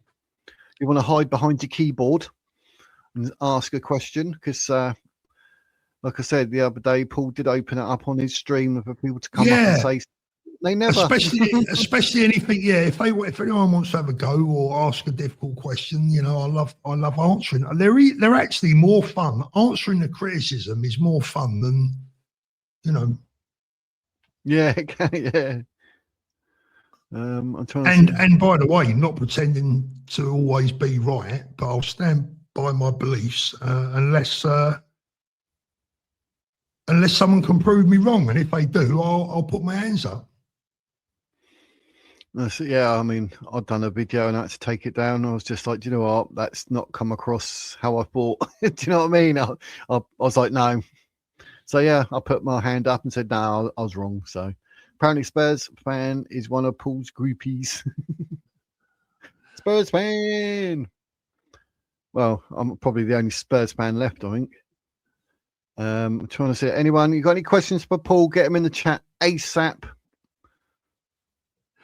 want to hide behind your keyboard and ask a question, because like I said the other day, Paul did open it up on his stream for people to come up and say. They never, especially anything. Yeah, if anyone wants to have a go or ask a difficult question, you know, I love answering. They're actually more fun. Answering the criticism is more fun than, you know. Yeah, yeah. I'm trying to and by the way, not pretending to always be right, but I'll stand by my beliefs unless someone can prove me wrong, and if they do, I'll put my hands up. Yeah, I mean, I'd done a video and I had to take it down. I was just like, do you know what? That's not come across how I thought. Do you know what I mean? I was like, no. So, yeah, I put my hand up and said, no, I was wrong. So, apparently Spurs fan is one of Paul's groupies. Spurs fan. Well, I'm probably the only Spurs fan left, I think. I'm trying to see anyone. You got any questions for Paul? Get them in the chat ASAP.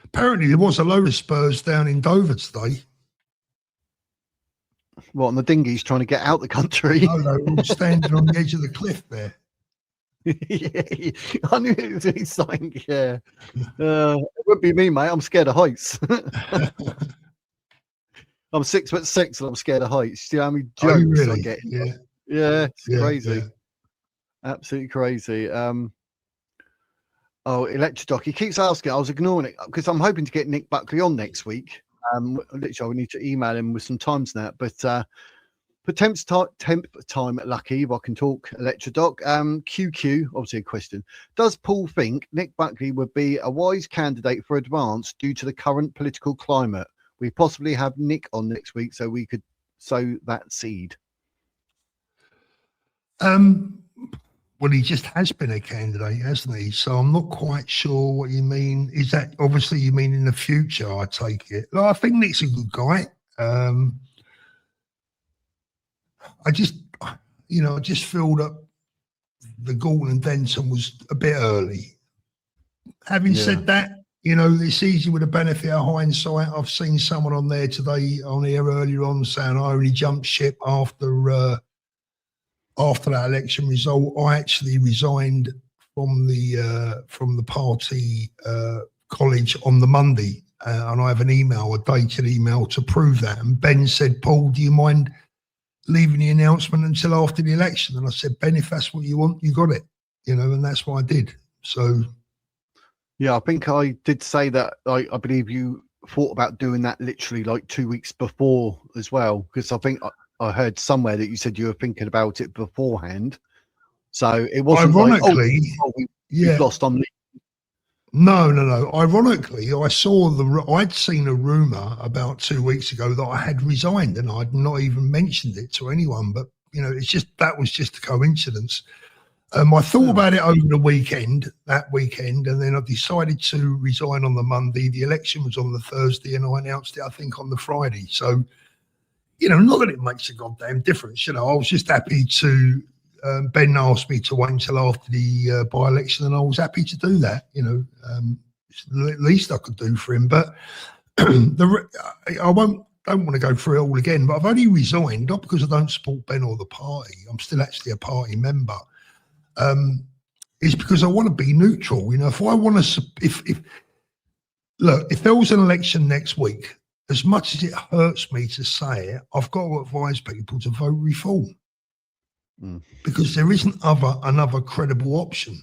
Apparently, there was a load of Spurs down in Dover today. What, on the dinghies trying to get out the country? No, they were all standing on the edge of the cliff there. Yeah, I knew it was something. Yeah, it would be me, mate. I'm scared of heights. I'm 6'6" and I'm scared of heights. Do you know how many jokes really? I get? Yeah, it's crazy. Yeah. Absolutely crazy. Oh, Electrodoc. He keeps asking. I was ignoring it because I'm hoping to get Nick Buckley on next week. Literally, I need to email him with some times now. But for temp time, lucky if I can talk. Electrodoc. QQ. Obviously, a question. Does Paul think Nick Buckley would be a wise candidate for advance due to the current political climate? We possibly have Nick on next week, so we could sow that seed. Well, he just has been a candidate, hasn't he? So I'm not quite sure what you mean. Is that obviously you mean in the future? I take it. Well, I think Nick's a good guy. I just feel that the Gordon and Denton was a bit early. Having said that, you know, it's easy with the benefit of hindsight. I've seen someone on there today on here earlier on saying I only jumped ship after that election result. I actually resigned from the party college on the Monday, and I have an email, a dated email to prove that. And Ben said, Paul, do you mind leaving the announcement until after the election. And I said, Ben, if that's what you want, you got it, you know, and that's what I did. So, yeah, I think I did say that. I believe you thought about doing that literally like 2 weeks before as well, because I think I heard somewhere that you said you were thinking about it beforehand. So it wasn't ironically, like, we've lost on me. No. Ironically, I'd seen a rumor about 2 weeks ago that I had resigned, and I'd not even mentioned it to anyone. But you know, that was just a coincidence. I thought about it over that weekend, and then I decided to resign on the Monday. The election was on the Thursday, and I announced it, I think, on the Friday. So, you know, not that it makes a goddamn difference. You know, I was just happy to. Ben asked me to wait until after the by-election, and I was happy to do that. You know, it's the least I could do for him. But I don't want to go through it all again. But I've only resigned not because I don't support Ben or the party. I'm still actually a party member. It's because I want to be neutral. You know, if I want to, if there was an election next week, as much as it hurts me to say it, I've got to advise people to vote reform. Because there isn't another credible option,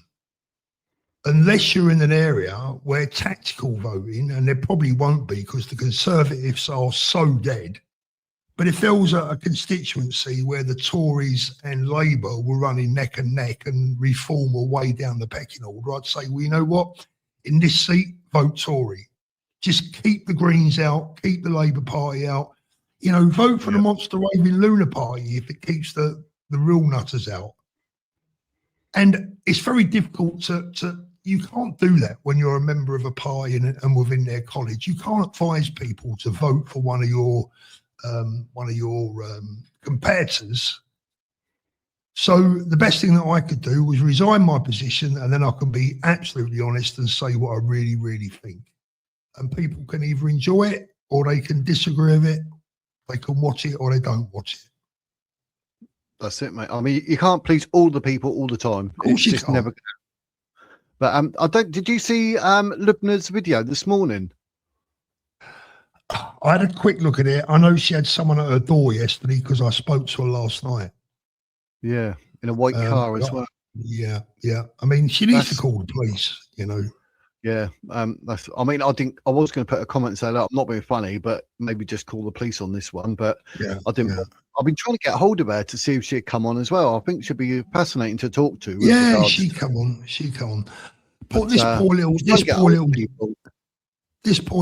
unless you're in an area where tactical voting, and there probably won't be because the Conservatives are so dead. But if there was a constituency where the Tories and Labour were running neck and neck and reform were way down the pecking order, I'd say, well, you know what? In this seat, vote Tory. Just keep the Greens out, keep the Labour Party out. You know, vote for the monster raving Lunar Party if it keeps the real nutters out. And it's very difficult to you can't do that when you're a member of a party and within their college. You can't advise people to vote for one of your competitors. So the best thing that I could do was resign my position, and then I can be absolutely honest and say what I really, really think. And people can either enjoy it or they can disagree with it. They can watch it or they don't watch it. That's it, mate. I mean, you can't please all the people all the time. Of course, it's just never. But I don't. Did you see Lubna's video this morning? I had a quick look at it. I know she had someone at her door yesterday because I spoke to her last night. Yeah, in a white car as well. Yeah. I mean, she needs to call the police. You know. Yeah, that's. I mean, I think I was going to put a comment and say, "Look, I'm not being funny, but maybe just call the police on this one." But I didn't. I've been trying to get hold of her to see if she'd come on as well. I think she'd be fascinating to talk to. Yeah, she come on. But this poor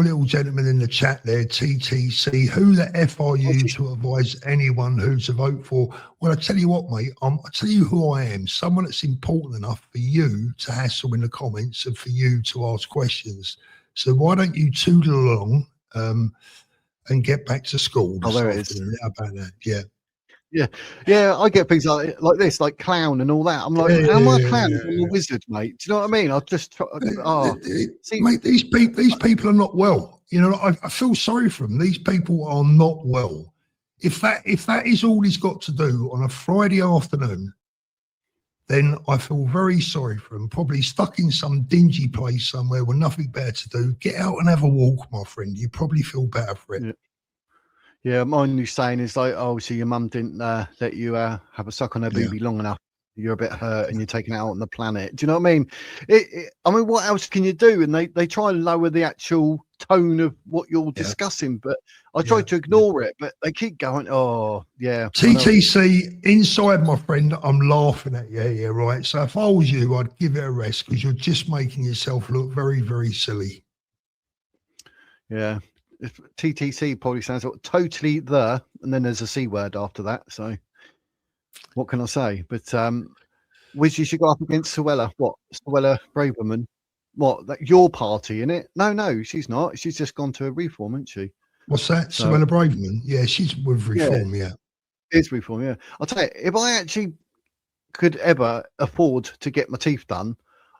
little gentleman in the chat there, TTC, who the F are you to advise anyone who to vote for? Well, I tell you what, mate, I tell you who I am, someone that's important enough for you to hassle in the comments and for you to ask questions. So why don't you tootle along and get back to school? Oh, there it is. How about that? Yeah. I get things like this, like clown and all that. I'm like, how am I a clown? I'm a wizard, mate. Do you know what I mean? I just mate, these people are not well. You know, I feel sorry for them. These people are not well. If that is all he's got to do on a Friday afternoon, then I feel very sorry for him. Probably stuck in some dingy place somewhere with nothing better to do. Get out and have a walk, my friend. You probably feel better for it. Yeah, my only saying is like, oh, so your mum didn't let you have a suck on her booby long enough. You're a bit hurt and you're taking it out on the planet. Do you know what I mean? I mean, what else can you do? And they try and lower the actual tone of what you're discussing, but I try to ignore it, but they keep going, oh, yeah. TTC, inside, my friend, I'm laughing at you. Yeah, right. So if I was you, I'd give it a rest because you're just making yourself look very, very silly. Yeah. TTC probably sounds like totally and then there's a C word after that. So what can I say? But Wiz, you should go up against Suella. What? Suella Braverman? What? Your party, innit? No, she's not. She's just gone to a reform, isn't she? What's that? Suella Braverman? Yeah, she's with reform, yeah. It's reform, yeah. I'll tell you, if I actually could ever afford to get my teeth done,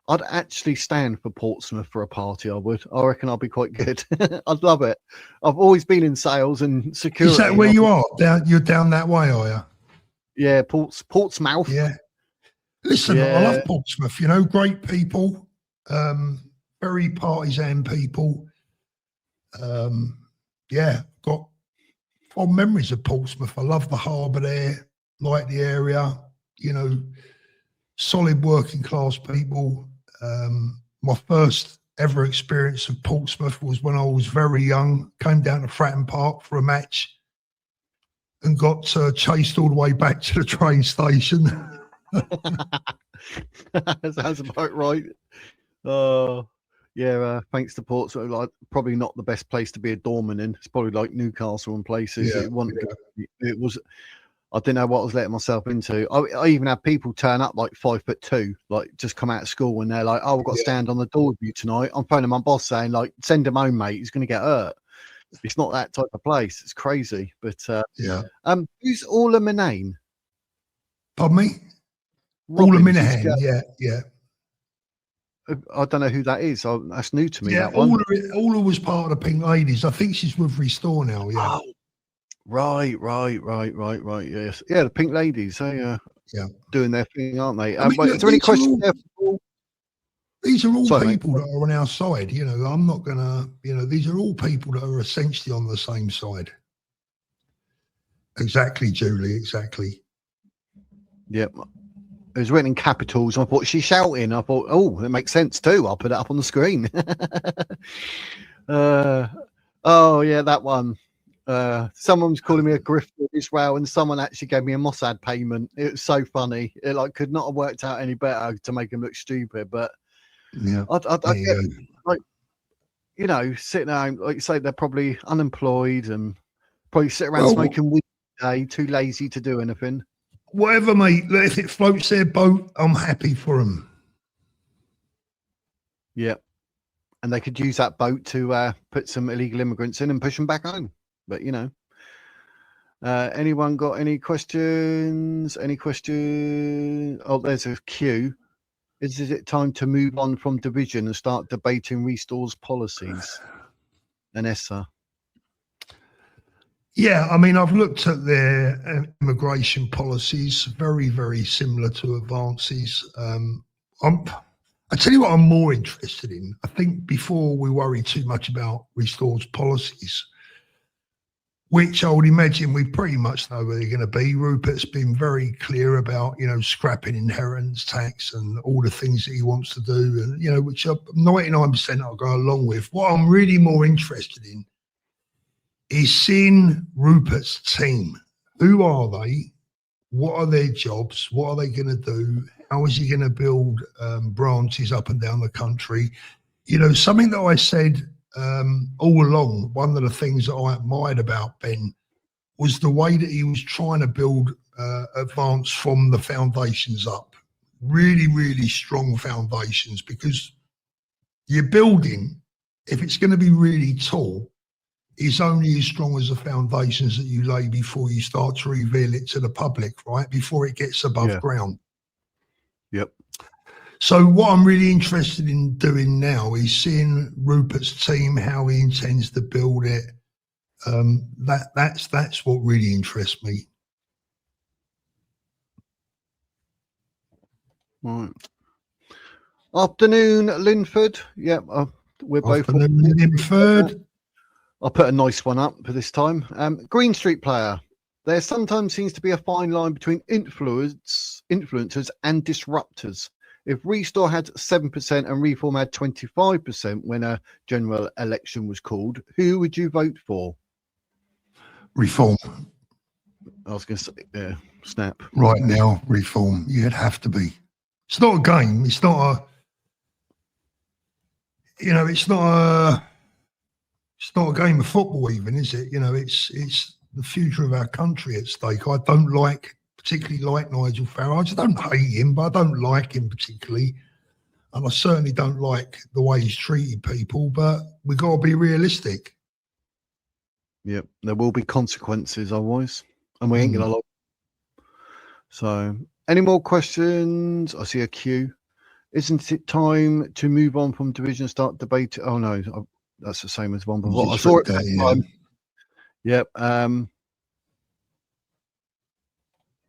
I'd actually stand for Portsmouth for a party. I reckon I'll be quite good. I'd love it. I've always been in sales and security. Is that where you are? You're down that way, are you? Yeah, Portsmouth. Yeah. Listen, I love Portsmouth. You know, great people, very partisan people. Got fond memories of Portsmouth. I love the harbour there, like the area, you know, solid working class people. My first ever experience of Portsmouth was when I was very young, came down to Fratton Park for a match and got chased all the way back to the train station. Sounds about right. Oh, yeah. Thanks to Portsmouth, like probably not the best place to be a doorman in. It's probably like Newcastle and places. Yeah, It was. I didn't know what I was letting myself into. I even had people turn up like 5'2", like just come out of school and they're like, "Oh, I've got to stand on the door with you tonight." I'm phoning my boss saying like, "Send him home, mate. He's going to get hurt." It's not that type of place. It's crazy. But who's Orla Minane? Pardon me? Robin, Orla Minane, yeah. I don't know who that is. That's new to me. Yeah, that one. Orla was part of the Pink Ladies. I think she's with Restore now. Yeah. Oh, right. Yes, yeah. The Pink Ladies. They doing their thing, aren't they? I mean, is there any questions there? These are all Sorry, people that are on our side. You know, I'm not gonna. You know, these are all people that are essentially on the same side. Exactly, Julie. Exactly. Yep. It was written in capitals. I thought she's shouting. I thought, oh, it makes sense too. I'll put it up on the screen. Oh yeah, that one. Someone was calling me a grifter as well, and someone actually gave me a Mossad payment. It was so funny. It like could not have worked out any better to make him look stupid. But yeah, I get, like, you know, sitting down, like you say, they're probably unemployed and probably sit around smoking weed all day, too lazy to do anything. Whatever, mate. If it floats their boat, I'm happy for them. Yeah. And they could use that boat to put some illegal immigrants in and push them back home. But, you know, anyone got any questions? Any questions? Oh, there's a queue. Is it time to move on from division and start debating Restore's policies? Anessa. Yeah, I mean, I've looked at their immigration policies, very, very similar to Advance's. I tell you what I'm more interested in. I think before we worry too much about Restore's policies, which I would imagine we pretty much know where they're going to be. Rupert's been very clear about, you know, scrapping inheritance tax and all the things that he wants to do, and, you know, which 99% I'll go along with. What I'm really more interested in is seeing Rupert's team. Who are they? What are their jobs? What are they going to do? How is he going to build branches up and down the country? You know, something that I said all along, one of the things that I admired about Ben was the way that he was trying to build Advance from the foundations up. Really, really strong foundations, because your building, if it's going to be really tall, is only as strong as the foundations that you lay before you start to reveal it to the public, right? Before it gets above ground. Yep. So what I'm really interested in doing now is seeing Rupert's team, how he intends to build it. That's what really interests me. Right. Afternoon, Linford. Yep. We're both. Afternoon, Linford. I'll put a nice one up for this time. Green Street player. There sometimes seems to be a fine line between influencers and disruptors. If Restore had 7% and Reform had 25% when a general election was called, who would you vote for? Reform. I was going to say, yeah, snap. Right now, Reform. You'd have to be. It's not a game. It's not a, you know, it's not a game of football even, is it? You know, it's the future of our country at stake. I don't particularly like Nigel Farage. I don't hate him, but I don't like him particularly. And I certainly don't like the way he's treated people, but we've got to be realistic. Yep, there will be consequences otherwise, and we ain't going to like. So, any more questions? I see a queue. Isn't it time to move on from division, start debate? Oh, no, that's the same as one before. I saw it that time. Yep.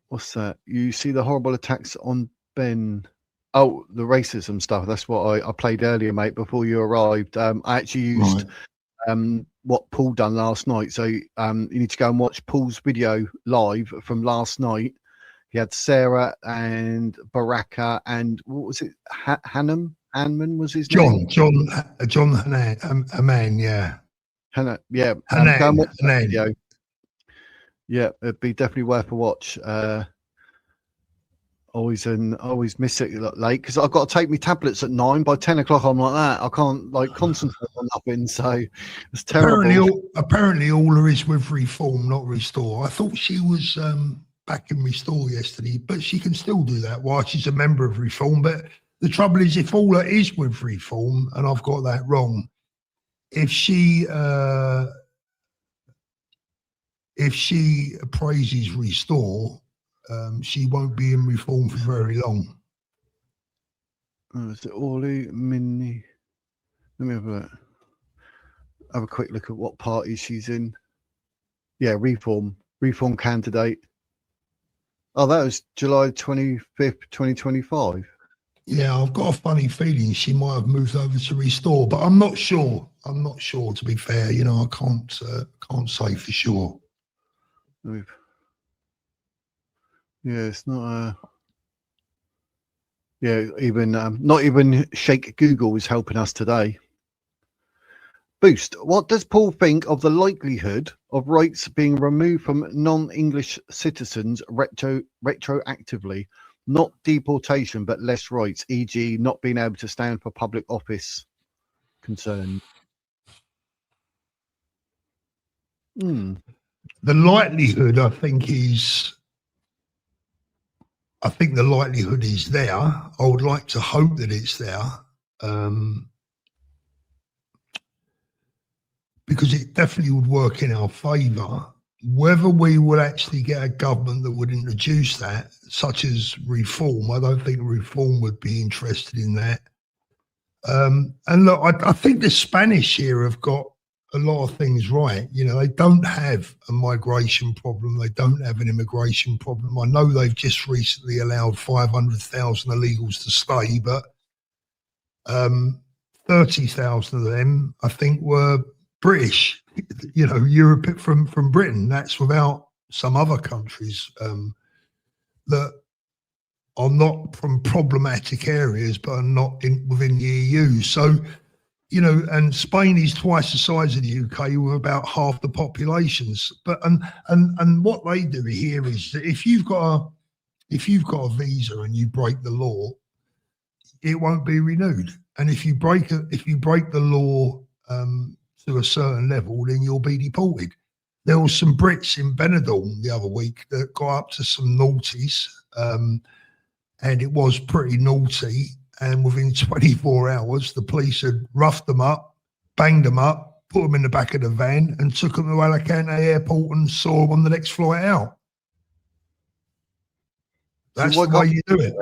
What's that? You see the horrible attacks on Ben? Oh, the racism stuff. That's what I played earlier, mate, before you arrived. I actually used what Paul done last night. So you need to go and watch Paul's video live from last night. He had Sarah and Baraka and what was it? Hanman was his name. John Hanan, a man, yeah. Hannah, yeah. Hanan, Go and watch that Hanan. video. Yeah, it'd be definitely worth a watch. Always miss it late because I've got to take my tablets at 9. By 10 o'clock, I'm like that. I can't like concentrate on nothing. So it's terrible. Apparently, all there is with reform, not restore. I thought she was back in restore yesterday, but she can still do that while she's a member of reform. But the trouble is, if all it is with reform, and I've got that wrong, if she praises restore, she won't be in reform for very long. Oh, is it Orly Mini? Let me have a quick look at what party she's in. Yeah, reform candidate. Oh, that was July 25th, 2025. Yeah, I've got a funny feeling she might have moved over to restore, but I'm not sure. To be fair, I can't say for sure. Yeah, it's not even not even Shake Google is helping us today. Boost, what does Paul think of the likelihood of rights being removed from non-English citizens retroactively? Not deportation, but less rights, e.g. not being able to stand for public office concern. The likelihood, I think the likelihood is there. I would like to hope that it's there, because it definitely would work in our favour. Whether we would actually get a government that would introduce that, such as reform, I don't think reform would be interested in that. And look, I think the Spanish here have got a lot of things right. They don't have a migration problem. They don't have an immigration problem. I know they've just recently allowed 500,000 illegals to stay, but 30,000 of them, I think, were British, Europe from Britain. That's without some other countries that are not from problematic areas, but are not within the EU. So, and Spain is twice the size of the UK with about half the populations. But and what they do here is that if you've got a visa and you break the law, it won't be renewed. And if you break the law to a certain level, then you'll be deported. There was some Brits in Benidorm the other week that got up to some naughties, and it was pretty naughty. And within 24 hours, the police had roughed them up, banged them up, put them in the back of the van, and took them to Alicante Airport and saw them on the next flight out. That's the way you do it.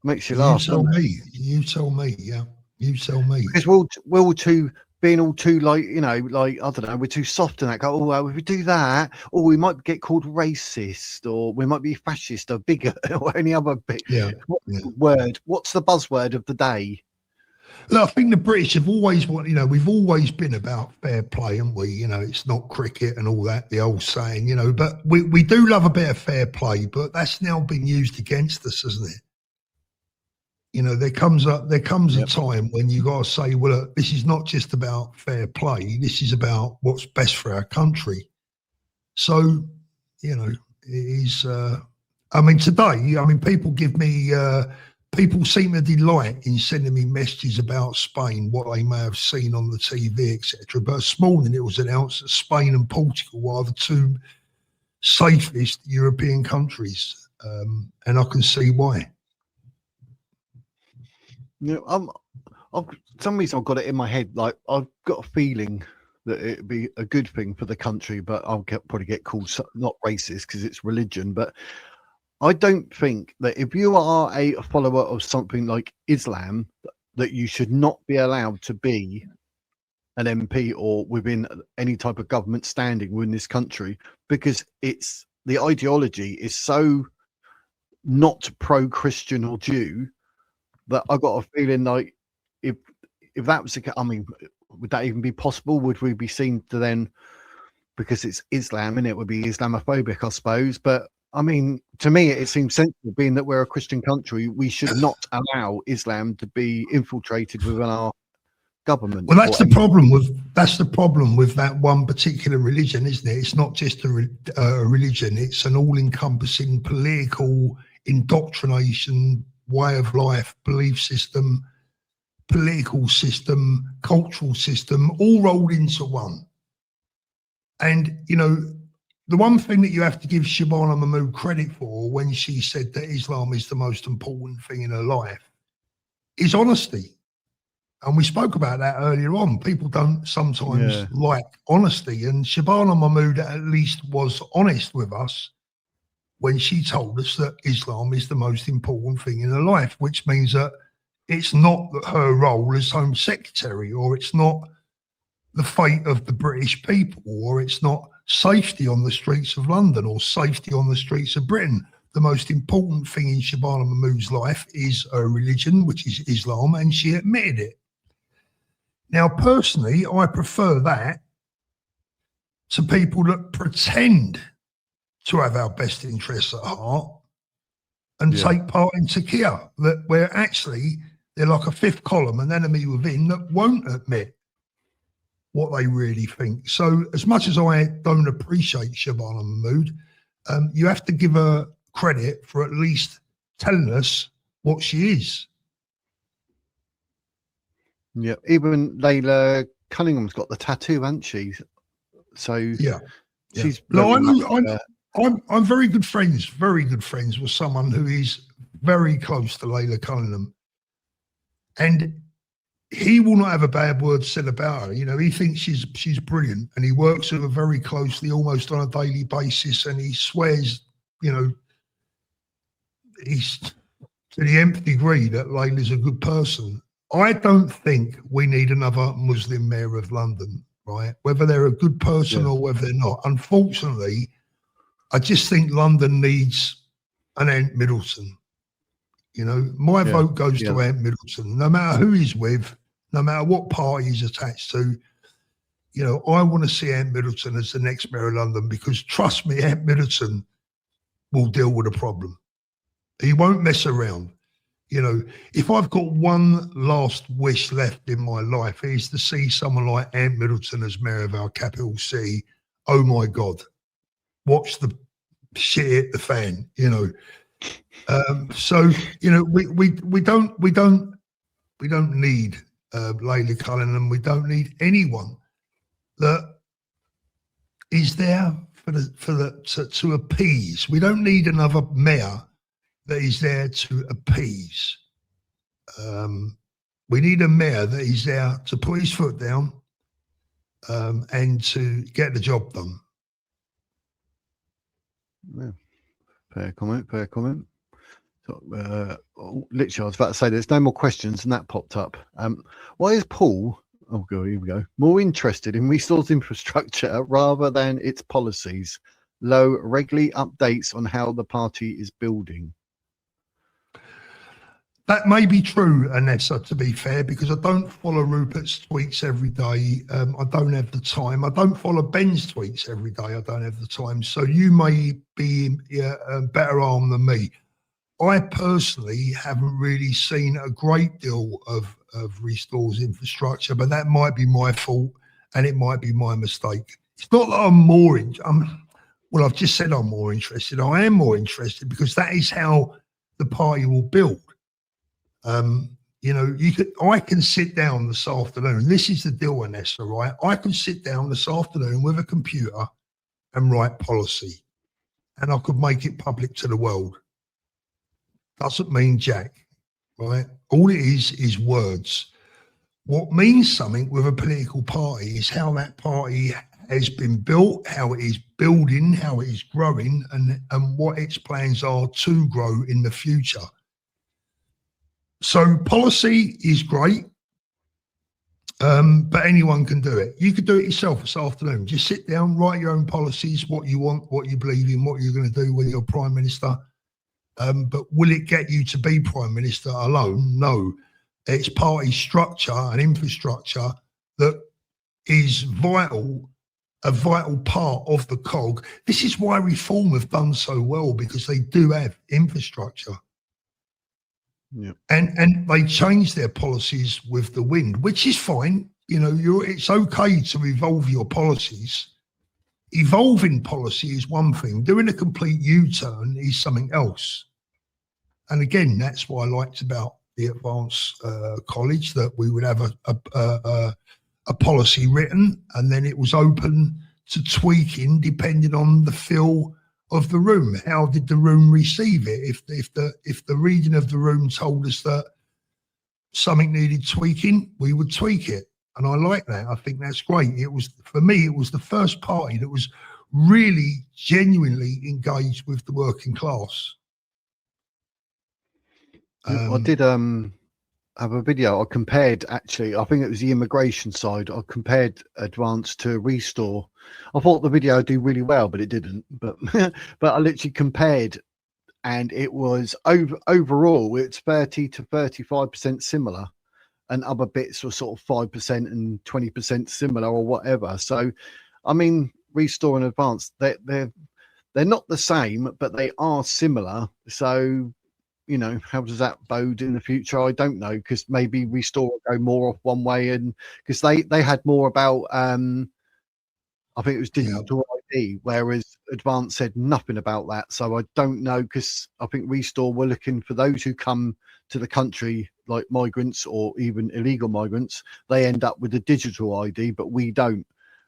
Makes you laugh. You tell me. Yeah, you tell me. Because we're all too being all too like I don't know, we're too soft and that. Go, well, if we do that, or we might get called racist, or we might be fascist or bigot or any other bit. Word. What's the buzzword of the day? Look, I think the British have always we've always been about fair play, haven't we? It's not cricket and all that, the old saying, but we do love a bit of fair play, but that's now been used against us, hasn't it? There comes a time when you got to say, well, look, this is not just about fair play. This is about what's best for our country. So, it is. Today, people seem to delight in sending me messages about Spain, what they may have seen on the TV, etc. But this morning it was announced that Spain and Portugal are the two safest European countries, and I can see why. For some reason I've got it in my head, like I've got a feeling that it'd be a good thing for the country, but I'll probably get called not racist because it's religion. But I don't think that if you are a follower of something like Islam, that you should not be allowed to be an MP or within any type of government standing within this country, because it's the ideology is so not pro-Christian or Jew that I got a feeling like if that was the case, would that even be possible? Would we be seen to then, because it's Islam and it would be Islamophobic, I suppose? But I mean, to me, it seems sensible, being that we're a Christian country, we should not allow Islam to be infiltrated within our government. Well, that's the problem with that one particular religion, isn't it? It's not just a religion; it's an all-encompassing political indoctrination, way of life, belief system, political system, cultural system, all rolled into one. And you know, the one thing that you have to give Shabana Mahmood credit for when she said that Islam is the most important thing in her life is honesty. And we spoke about that earlier on. People don't sometimes like honesty. And Shabana Mahmood at least was honest with us when she told us that Islam is the most important thing in her life, which means that it's not her role as Home Secretary, or it's not the fate of the British people, or it's not safety on the streets of London or safety on the streets of Britain. The most important thing in Shabana Mahmood's life is her religion, which is Islam, and she admitted it. Now, personally, I prefer that to people that pretend to have our best interests at heart and take part in Taqiyya, that where actually they're like a fifth column, an enemy within, that won't admit what they really think. So as much as I don't appreciate Shabana Mahmood, you have to give her credit for at least telling us what she is. Yeah, even Layla Cunningham's got the tattoo, hasn't she? So she's. No, I'm very good friends with someone who is very close to Layla Cunningham, and he will not have a bad word said about her. You know, he thinks she's brilliant, and he works with her very closely, almost on a daily basis, and he swears, you know, he's to the nth degree that Layla's a good person. I don't think we need another Muslim mayor of London, right? Whether they're a good person or whether they're not. Unfortunately, I just think London needs an Ant Middleton. You know, my vote goes to Ant Middleton, no matter who he's with, no matter what party he's attached to. You know, I want to see Ant Middleton as the next mayor of London, because trust me, Ant Middleton will deal with the problem. He won't mess around. You know, if I've got one last wish left in my life, it is to see someone like Ant Middleton as mayor of our capital city. Oh my God, watch the shit hit the fan. You know, so you know we don't need Layla Cunningham. We don't need anyone that is there to appease. We don't need another mayor that is there to appease. We need a mayor that is there to put his foot down and to get the job done. Yeah. Fair comment. So, literally, I was about to say there's no more questions, and that popped up. Why is Paul, here we go, more interested in resource infrastructure rather than its policies? Low regularly updates on how the party is building. That may be true, Anessa, to be fair, because I don't follow Rupert's tweets every day. I don't have the time. I don't follow Ben's tweets every day. I don't have the time. So you may be better armed than me. I personally haven't really seen a great deal of Restore's infrastructure, but that might be my fault and it might be my mistake. It's not that I'm more well, I've just said I'm more interested. I am more interested because that is how the party will build. You know, I can sit down this afternoon. This is the deal, Anessa, right? I can sit down this afternoon with a computer and write policy, and I could make it public to the world. Doesn't mean jack, right? All it is words. What means something with a political party is how that party has been built, how it is building, how it is growing, and what its plans are to grow in the future. So policy is great, but anyone can do it. You could do it yourself this afternoon. Just sit down, write your own policies, what you want, what you believe in, what you're going to do when you're Prime Minister. But will it get you to be Prime Minister alone? No. It's party structure and infrastructure that is a vital part of the cog. This is why Reform have done so well, because they do have infrastructure. Yeah. And they change their policies with the wind, which is fine. You know, it's okay to evolve your policies. Evolving policy is one thing. Doing a complete U-turn is something else. And again, that's what I liked about the advanced college, that we would have a policy written, and then it was open to tweaking depending on the feel of the room. How did the room receive it? If the reading of the room told us that something needed tweaking, we would tweak it. And I like that. I think that's great. It was, for me, it was the first party that was really genuinely engaged with the working class. I did have a video. I compared, actually, I think it was the immigration side. I compared Advance to Restore. I thought the video would do really well, but it didn't. But but I literally compared, and it was overall it's 30 to 35% similar, and other bits were sort of 5% and 20% similar or whatever. So, I mean, Restore and Advance, they're not the same, but they are similar. So, you know, how does that bode in the future? I don't know, because maybe Restore will go more off one way, and because they had more about I think it was digital ID, whereas Advance said nothing about that. So I don't know, because I think Restore were looking for those who come to the country, like migrants or even illegal migrants. They end up with a digital ID, but we don't.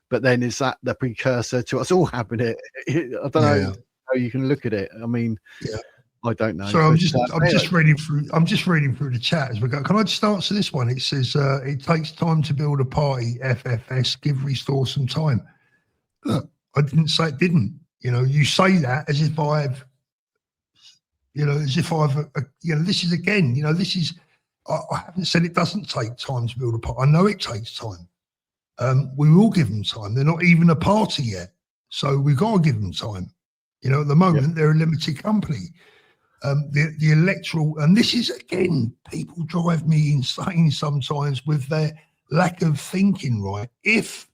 But then is that the precursor to us all having it? I don't know how you can look at it. I mean, I don't know. So I'm just reading through the chat as we go. Can I just answer this one? It says it takes time to build a party. FFS, give Restore some time. Look, I didn't say it didn't. You know, you say that as if I've, you know, this is again, you know, this is, I haven't said it doesn't take time to build a party. I know it takes time. We will give them time. They're not even a party yet. So we've got to give them time. You know, at the moment, they're a limited company. The electoral, and this is, again, people drive me insane sometimes with their lack of thinking, right? If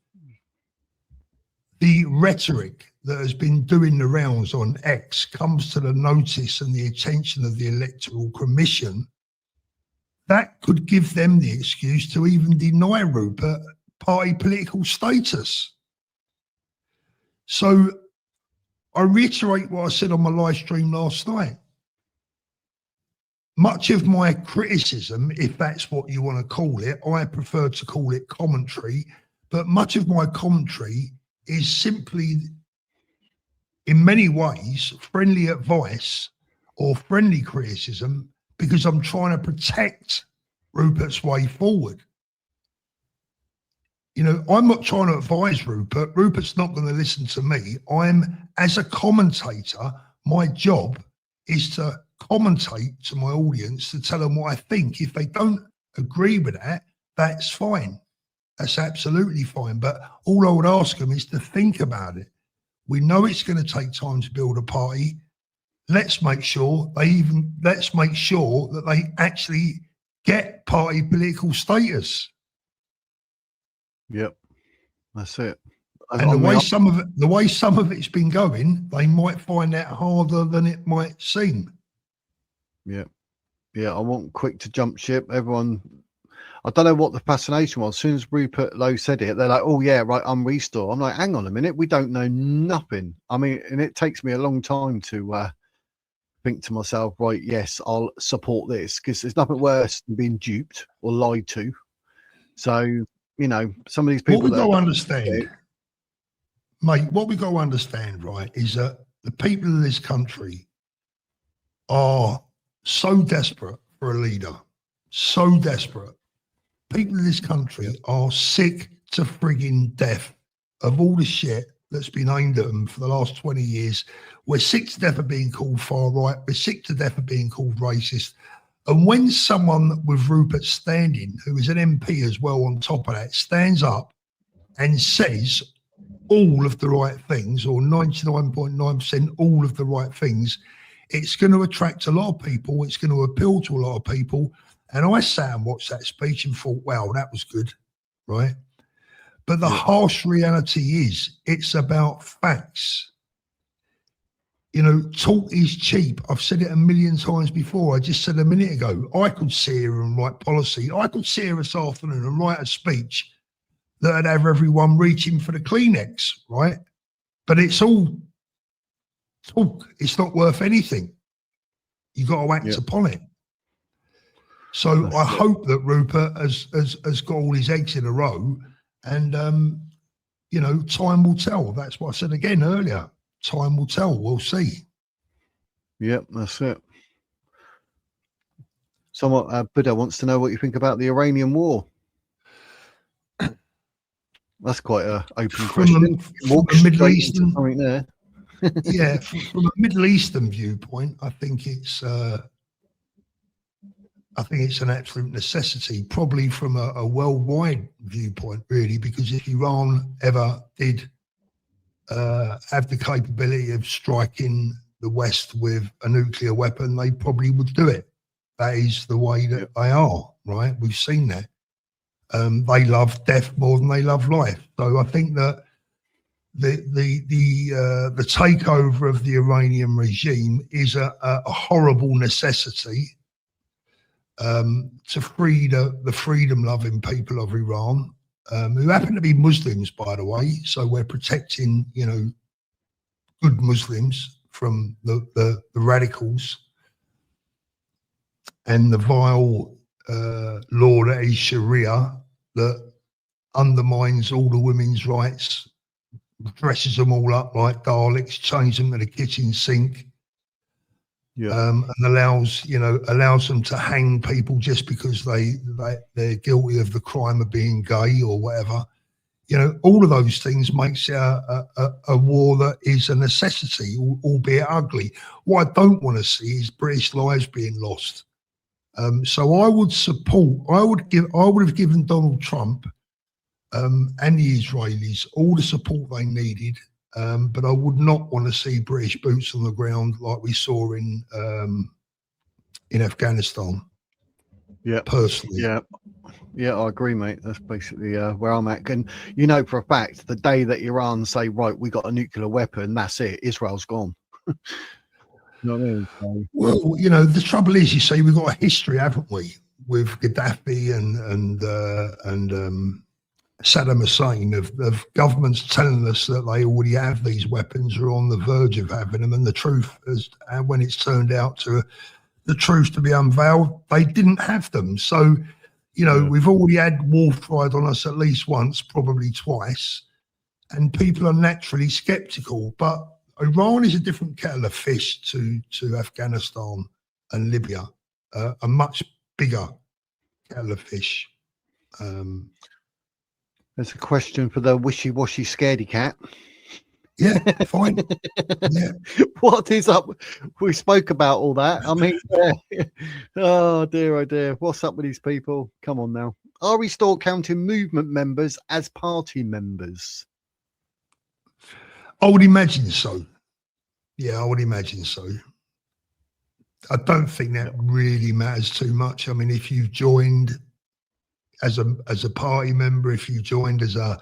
the rhetoric that has been doing the rounds on X comes to the notice and the attention of the Electoral Commission, that could give them the excuse to even deny Rupert party political status. So I reiterate what I said on my live stream last night. Much of my criticism, if that's what you want to call it, I prefer to call it commentary, but much of my commentary is simply, in many ways, friendly advice or friendly criticism, because I'm trying to protect Rupert's way forward. You know, I'm not trying to advise Rupert. Rupert's not going to listen to me. As a commentator, my job is to commentate to my audience, to tell them what I think. If they don't agree with that, that's fine. That's absolutely fine. But all I would ask them is to think about it. We know it's going to take time to build a party. Let's make sure that they actually get party political status. Yep, that's it. And the way some of it's been going, they might find that harder than it might seem. Yeah, I want quick to jump ship. Everyone, I don't know what the fascination was. As soon as Rupert Lowe said it, they're like, oh yeah, right, I'm Restore. I'm like, hang on a minute, we don't know nothing. I mean, and it takes me a long time to think to myself, right, yes, I'll support this, because there's nothing worse than being duped or lied to. So, you know, some of these people. What we got to understand, mate, what we got to understand, right, is that the people of this country are so desperate for a leader, so desperate. People in this country are sick to frigging death of all the shit that's been aimed at them for the last 20 years. We're sick to death of being called far right. We're sick to death of being called racist. And when someone with Rupert standing, who is an MP as well on top of that, stands up and says all of the right things, or 99.9% all of the right things, it's going to attract a lot of people. It's going to appeal to a lot of people. And I sat and watched that speech and thought, wow, that was good, right? But the harsh reality is it's about facts. You know, talk is cheap. I've said it a million times before. I just said a minute ago, I could sit here and write policy. I could sit here this afternoon and write a speech that'd have everyone reaching for the Kleenex, right? But it's all talk. It's not worth anything. You've got to act upon it. So I hope that Rupert has got all his eggs in a row, and you know, time will tell. That's what I said again earlier. Time will tell. We'll see. Yep, that's it. Someone, Buddha wants to know what you think about the Iranian war. That's quite an open question. From a Middle Eastern, there. yeah, from a Middle Eastern viewpoint, I think it's an absolute necessity. Probably from a worldwide viewpoint, really, because if Iran ever did have the capability of striking the West with a nuclear weapon, they probably would do it. That is the way that they are, right? We've seen that. They love death more than they love life. So I think that the takeover of the Iranian regime is a horrible necessity to free the freedom-loving people of Iran, who happen to be Muslims, by the way. So we're protecting, you know, good Muslims from the radicals and the vile law that is Sharia, that undermines all the women's rights, dresses them all up like Daleks, changes them to the kitchen sink, and allows them to hang people just because they're guilty of the crime of being gay or whatever. You know, all of those things makes it a war that is a necessity, albeit ugly. What I don't want to see is British lives being lost. So I would support. I would have given Donald Trump and the Israelis all the support they needed, but I would not want to see British boots on the ground like we saw in Afghanistan. Yeah, personally. Yeah, I agree, mate. That's basically where I'm at. And you know for a fact, the day that Iran say, right, we got a nuclear weapon, that's it. Israel's gone. You know what I mean? So, well, you know, the trouble is, you say we've got a history, haven't we, with Gaddafi and Saddam Hussein of governments telling us that they already have these weapons or on the verge of having them, and the truth is, when it's turned out to the truth to be unveiled, they didn't have them. So, you know, we've already had war fired on us at least once, probably twice, and people are naturally sceptical. But Iran is a different kettle of fish to Afghanistan and Libya, a much bigger kettle of fish. There's a question for the wishy-washy scaredy cat. Yeah, fine. Yeah. What is up? We spoke about all that. I mean, oh dear. What's up with these people? Come on now. Are we still counting movement members as party members? I would imagine so. Yeah, I would imagine so. I don't think that really matters too much. I mean, if you've joined as a party member, if you joined as a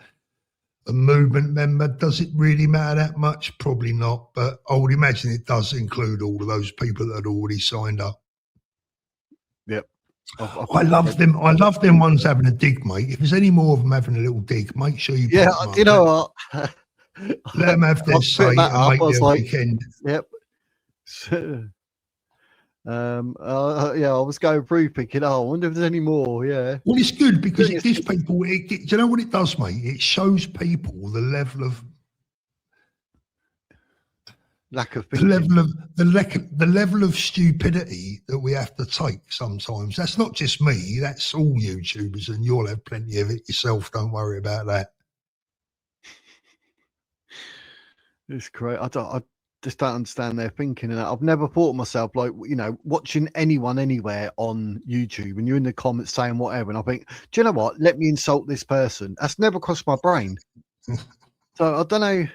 movement member, does it really matter that much? Probably not, but I would imagine it does include all of those people that had already signed up. Yep. I love them. I love them ones having a dig, mate. If there's any more of them having a little dig, make sure you. Yeah, you know what? Let them have their say and make their weekend. Yep. Yeah, I was going through thinking, I wonder if there's any more. Yeah. Well, it's good because it gives people. Do you know what it does, mate? It shows people the level of lack of thinking. the level of stupidity that we have to take sometimes. That's not just me. That's all YouTubers, and you'll have plenty of it yourself. Don't worry about that. It's great. I just don't understand their thinking. And I've never thought of myself like, you know, watching anyone anywhere on YouTube and you're in the comments saying whatever. And I think, do you know what? Let me insult this person. That's never crossed my brain. So I don't know,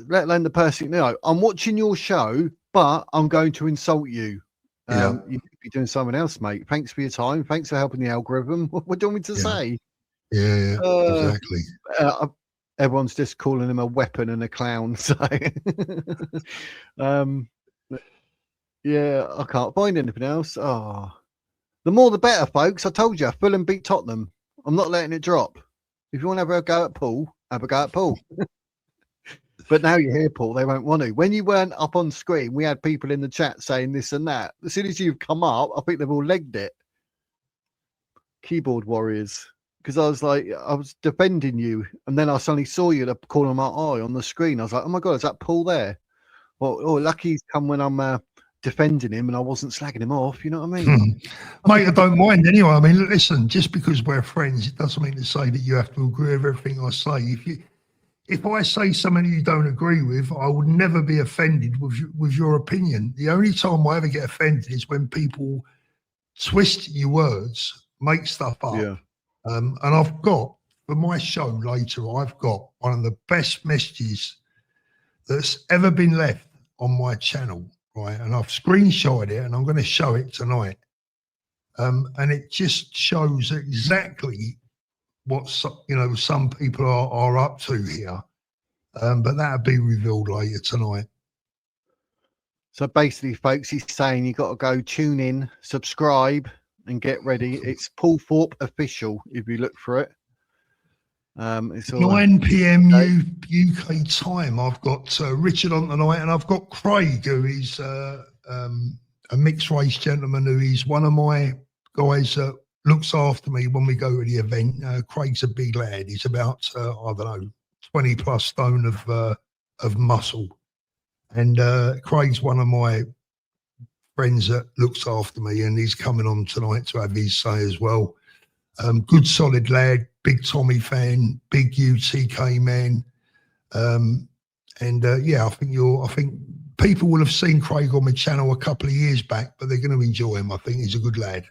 let alone the person, you know, I'm watching your show, but I'm going to insult you. You could be doing something else, mate. Thanks for your time. Thanks for helping the algorithm. What do you want me to say? Yeah, Uh, exactly. uh, everyone's just calling him a weapon and a clown. So, um, yeah, I can't find anything else. Oh, the more the better, folks. I told you, Fulham beat Tottenham. I'm not letting it drop. If you want to have a go at Paul, have a go at Paul. But now you're here, Paul, they won't want to. When you weren't up on screen, we had people in the chat saying this and that. As soon as you've come up, I think they've all legged it. Keyboard warriors. Because I was like, I was defending you, and then I suddenly saw you the corner of my eye on the screen. I was like, oh my God, is that Paul there? Well, oh, lucky he's come when I'm defending him and I wasn't slagging him off. You know what I mean? Mate, I don't mind anyway. I mean, listen, just because we're friends, it doesn't mean to say that you have to agree with everything I say. If I say something you don't agree with, I would never be offended with your opinion. The only time I ever get offended is when people twist your words, make stuff up. Yeah. And I've got, for my show later, I've got one of the best messages that's ever been left on my channel, right? And I've screenshotted it and I'm going to show it tonight. And it just shows exactly what some people are up to here. But that'll be revealed later tonight. So basically, folks, he's saying you got to go tune in, subscribe, and get ready. It's Paul Thorpe official. If you look for it, it's all 9 p.m. UK time. I've got Richard on tonight, and I've got Craig, who is a mixed race gentleman, who is one of my guys that looks after me when we go to the event. Craig's a big lad. He's about I don't know, 20 plus stone of muscle, and Craig's one of my friends that looks after me, and he's coming on tonight to have his say as well. Good solid lad, big Tommy fan, big UTK man, yeah, I think people will have seen Craig on my channel a couple of years back, but they're going to enjoy him. I think he's a good lad.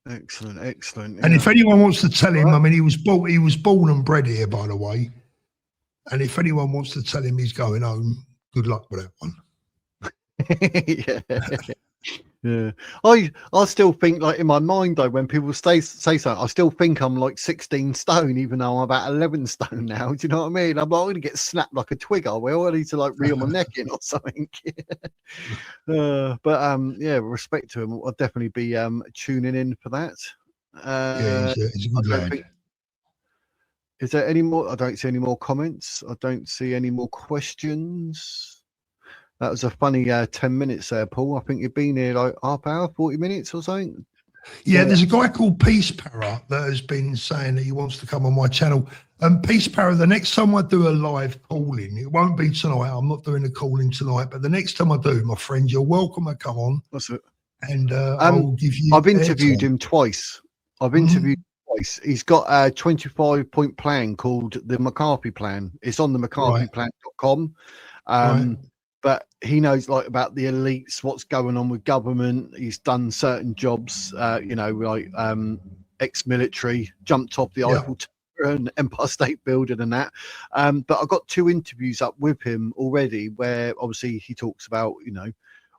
Excellent. And if anyone wants to tell him, I mean, he was born and bred here, by the way. And if anyone wants to tell him he's going home, good luck with that one. Yeah. I still think, like, in my mind though, when people say something, I still think I'm like 16 stone, even though I'm about 11 stone now. Do you know what I mean? I'm not going to get snapped like a twig. I will. I need to like reel my neck in or something. Yeah, respect to him. I'll definitely be tuning in for that. Yeah, he's a good lad. Is there any more? I don't see any more comments. I don't see any more questions. That was a funny 10 minutes there, Paul. I think you've been here like half hour, 40 minutes or something. Yeah, there's a guy called Peace Para that has been saying that he wants to come on my channel. Peace Para, the next time I do a live calling, it won't be tonight. I'm not doing a calling tonight, but the next time I do, my friend, you're welcome to come on. That's it. And I'll give you. I've interviewed him twice. Twice. He's got a 25-point plan called the McCarthy Plan. It's on the McCarthyPlan.com. Right. But he knows like about the elites, what's going on with government. He's done certain jobs, like ex-military, jumped off the Eiffel Tower and Empire State Building and that. But I've got 2 interviews up with him already where obviously he talks about,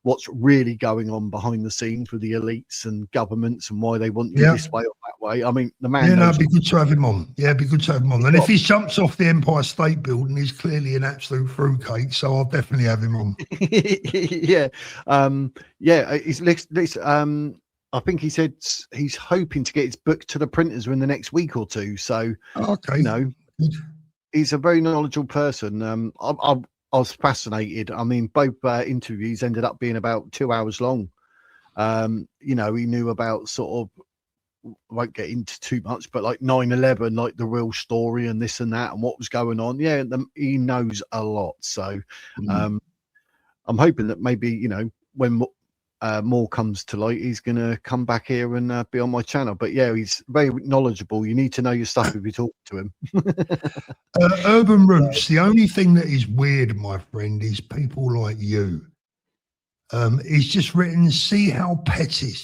what's really going on behind the scenes with the elites and governments and why they want you this way or that way. I mean, the man. Yeah, no, it'd be good to have him on. Yeah, it'd be good to have him on. And if he jumps off the Empire State Building, he's clearly an absolute fruitcake. So I'll definitely have him on. Yeah. I think he said he's hoping to get his book to the printers in the next week or two. So, okay. He's a very knowledgeable person. I was fascinated. I mean, both interviews ended up being about 2 hours long. He knew about sort of, I won't get into too much, but like 9/11, like the real story and this and that and what was going on. Yeah, he knows a lot. So I'm hoping that maybe, when more comes to light, he's going to come back here and be on my channel. But yeah, he's very knowledgeable. You need to know your stuff if you talk to him. Urban Roots, the only thing that is weird, my friend, is people like you. He's just written, see how petty,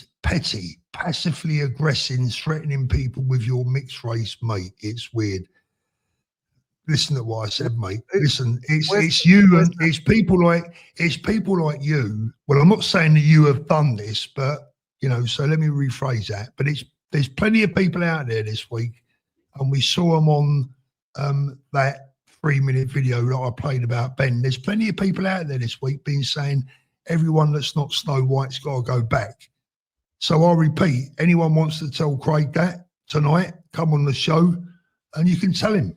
passively aggressive, threatening people with your mixed race, mate. It's weird. Listen to what I said, mate. Listen, it's you and it's people like you. Well, I'm not saying that you have done this, but so let me rephrase that. But it's There's plenty of people out there this week, and we saw them on that 3-minute video that I played about Ben. There's plenty of people out there this week being saying everyone that's not Snow White's got to go back. So I'll repeat, anyone wants to tell Craig that tonight, come on the show and you can tell him.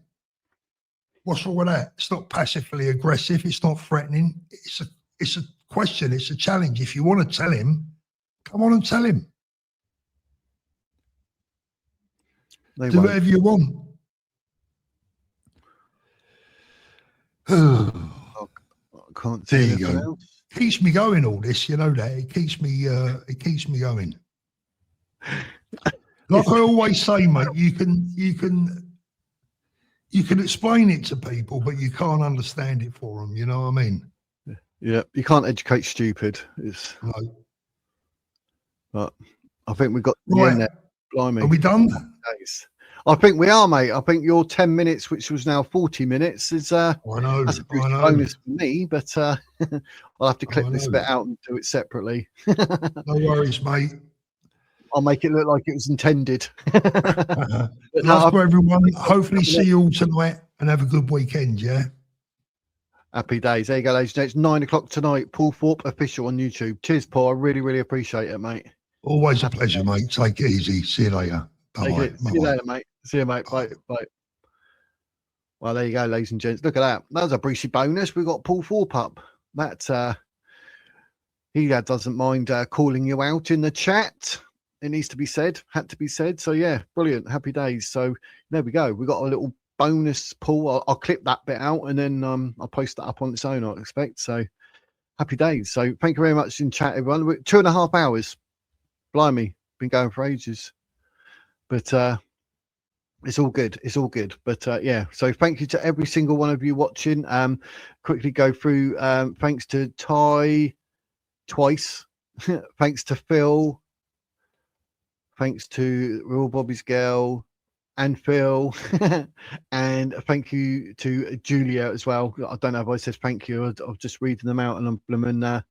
What's wrong with that? It's not passively aggressive. It's not threatening. It's a question. It's a challenge. If you want to tell him, come on and tell him. Do whatever you want. I can't There see you anything go. else. Keeps me going, all this, you know that. It keeps me going. Like I always say, mate, you can explain it to people, but you can't understand it for them, you know what I mean? Yeah, you can't educate stupid. It's No. But I think we got the Right. end there. Blimey. Are we done? Days. I think we are, mate. I think your 10 minutes, which was now 40 minutes, is I know. that's a I know. bonus for me, but I'll have to clip this know. bit out and do it separately. No worries, mate. I'll make it look like it was intended. Love to everyone. Hopefully see you all tonight and have a good weekend, yeah? Happy days. There you go, ladies and gents. 9 o'clock tonight. Paul Thorpe official on YouTube. Cheers, Paul. I really, really appreciate it, mate. Always a pleasure, mate. Take it easy. See you later. Bye-bye. See you later, mate. See you, mate. Bye. Bye. Well, there you go, ladies and gents. Look at that. That was a breezy bonus. We got Paul Thorpe up. That he doesn't mind calling you out in the chat. It needs to be said. Had to be said. So yeah, brilliant. Happy days. So there we go. We got a little bonus, Paul. I'll clip that bit out and then I'll post that up on its own, I expect. So happy days. So thank you very much in chat, everyone. We're 2.5 hours. Blimey, been going for ages. But it's all good. It's all good. But yeah, so thank you to every single one of you watching. Quickly go through. Thanks to Ty twice. Thanks to Phil. Thanks to Real Bobby's Girl and Phil. And thank you to Julia as well. I don't know if I said thank you. I'm just reading them out and I'm blooming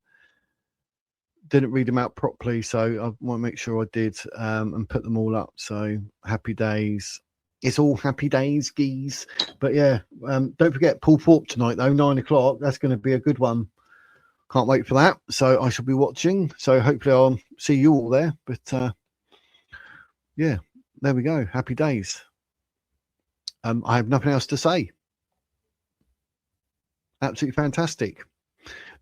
didn't read them out properly, so I want to make sure I did and put them all up. So happy days. It's all happy days, geez. But yeah, don't forget Paul Thorpe tonight though, 9 o'clock. That's going to be a good one. Can't wait for that. So I shall be watching. So hopefully I'll see you all there. But yeah, there we go. Happy days. I have nothing else to say. Absolutely fantastic.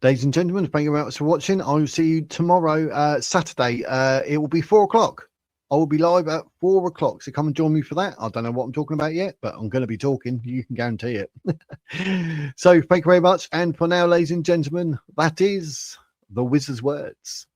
Ladies and gentlemen, thank you very much for watching. I will see you tomorrow, Saturday. It will be 4 o'clock. I will be live at 4 o'clock. So come and join me for that. I don't know what I'm talking about yet, but I'm going to be talking. You can guarantee it. So thank you very much. And for now, ladies and gentlemen, that is the Wizard's words.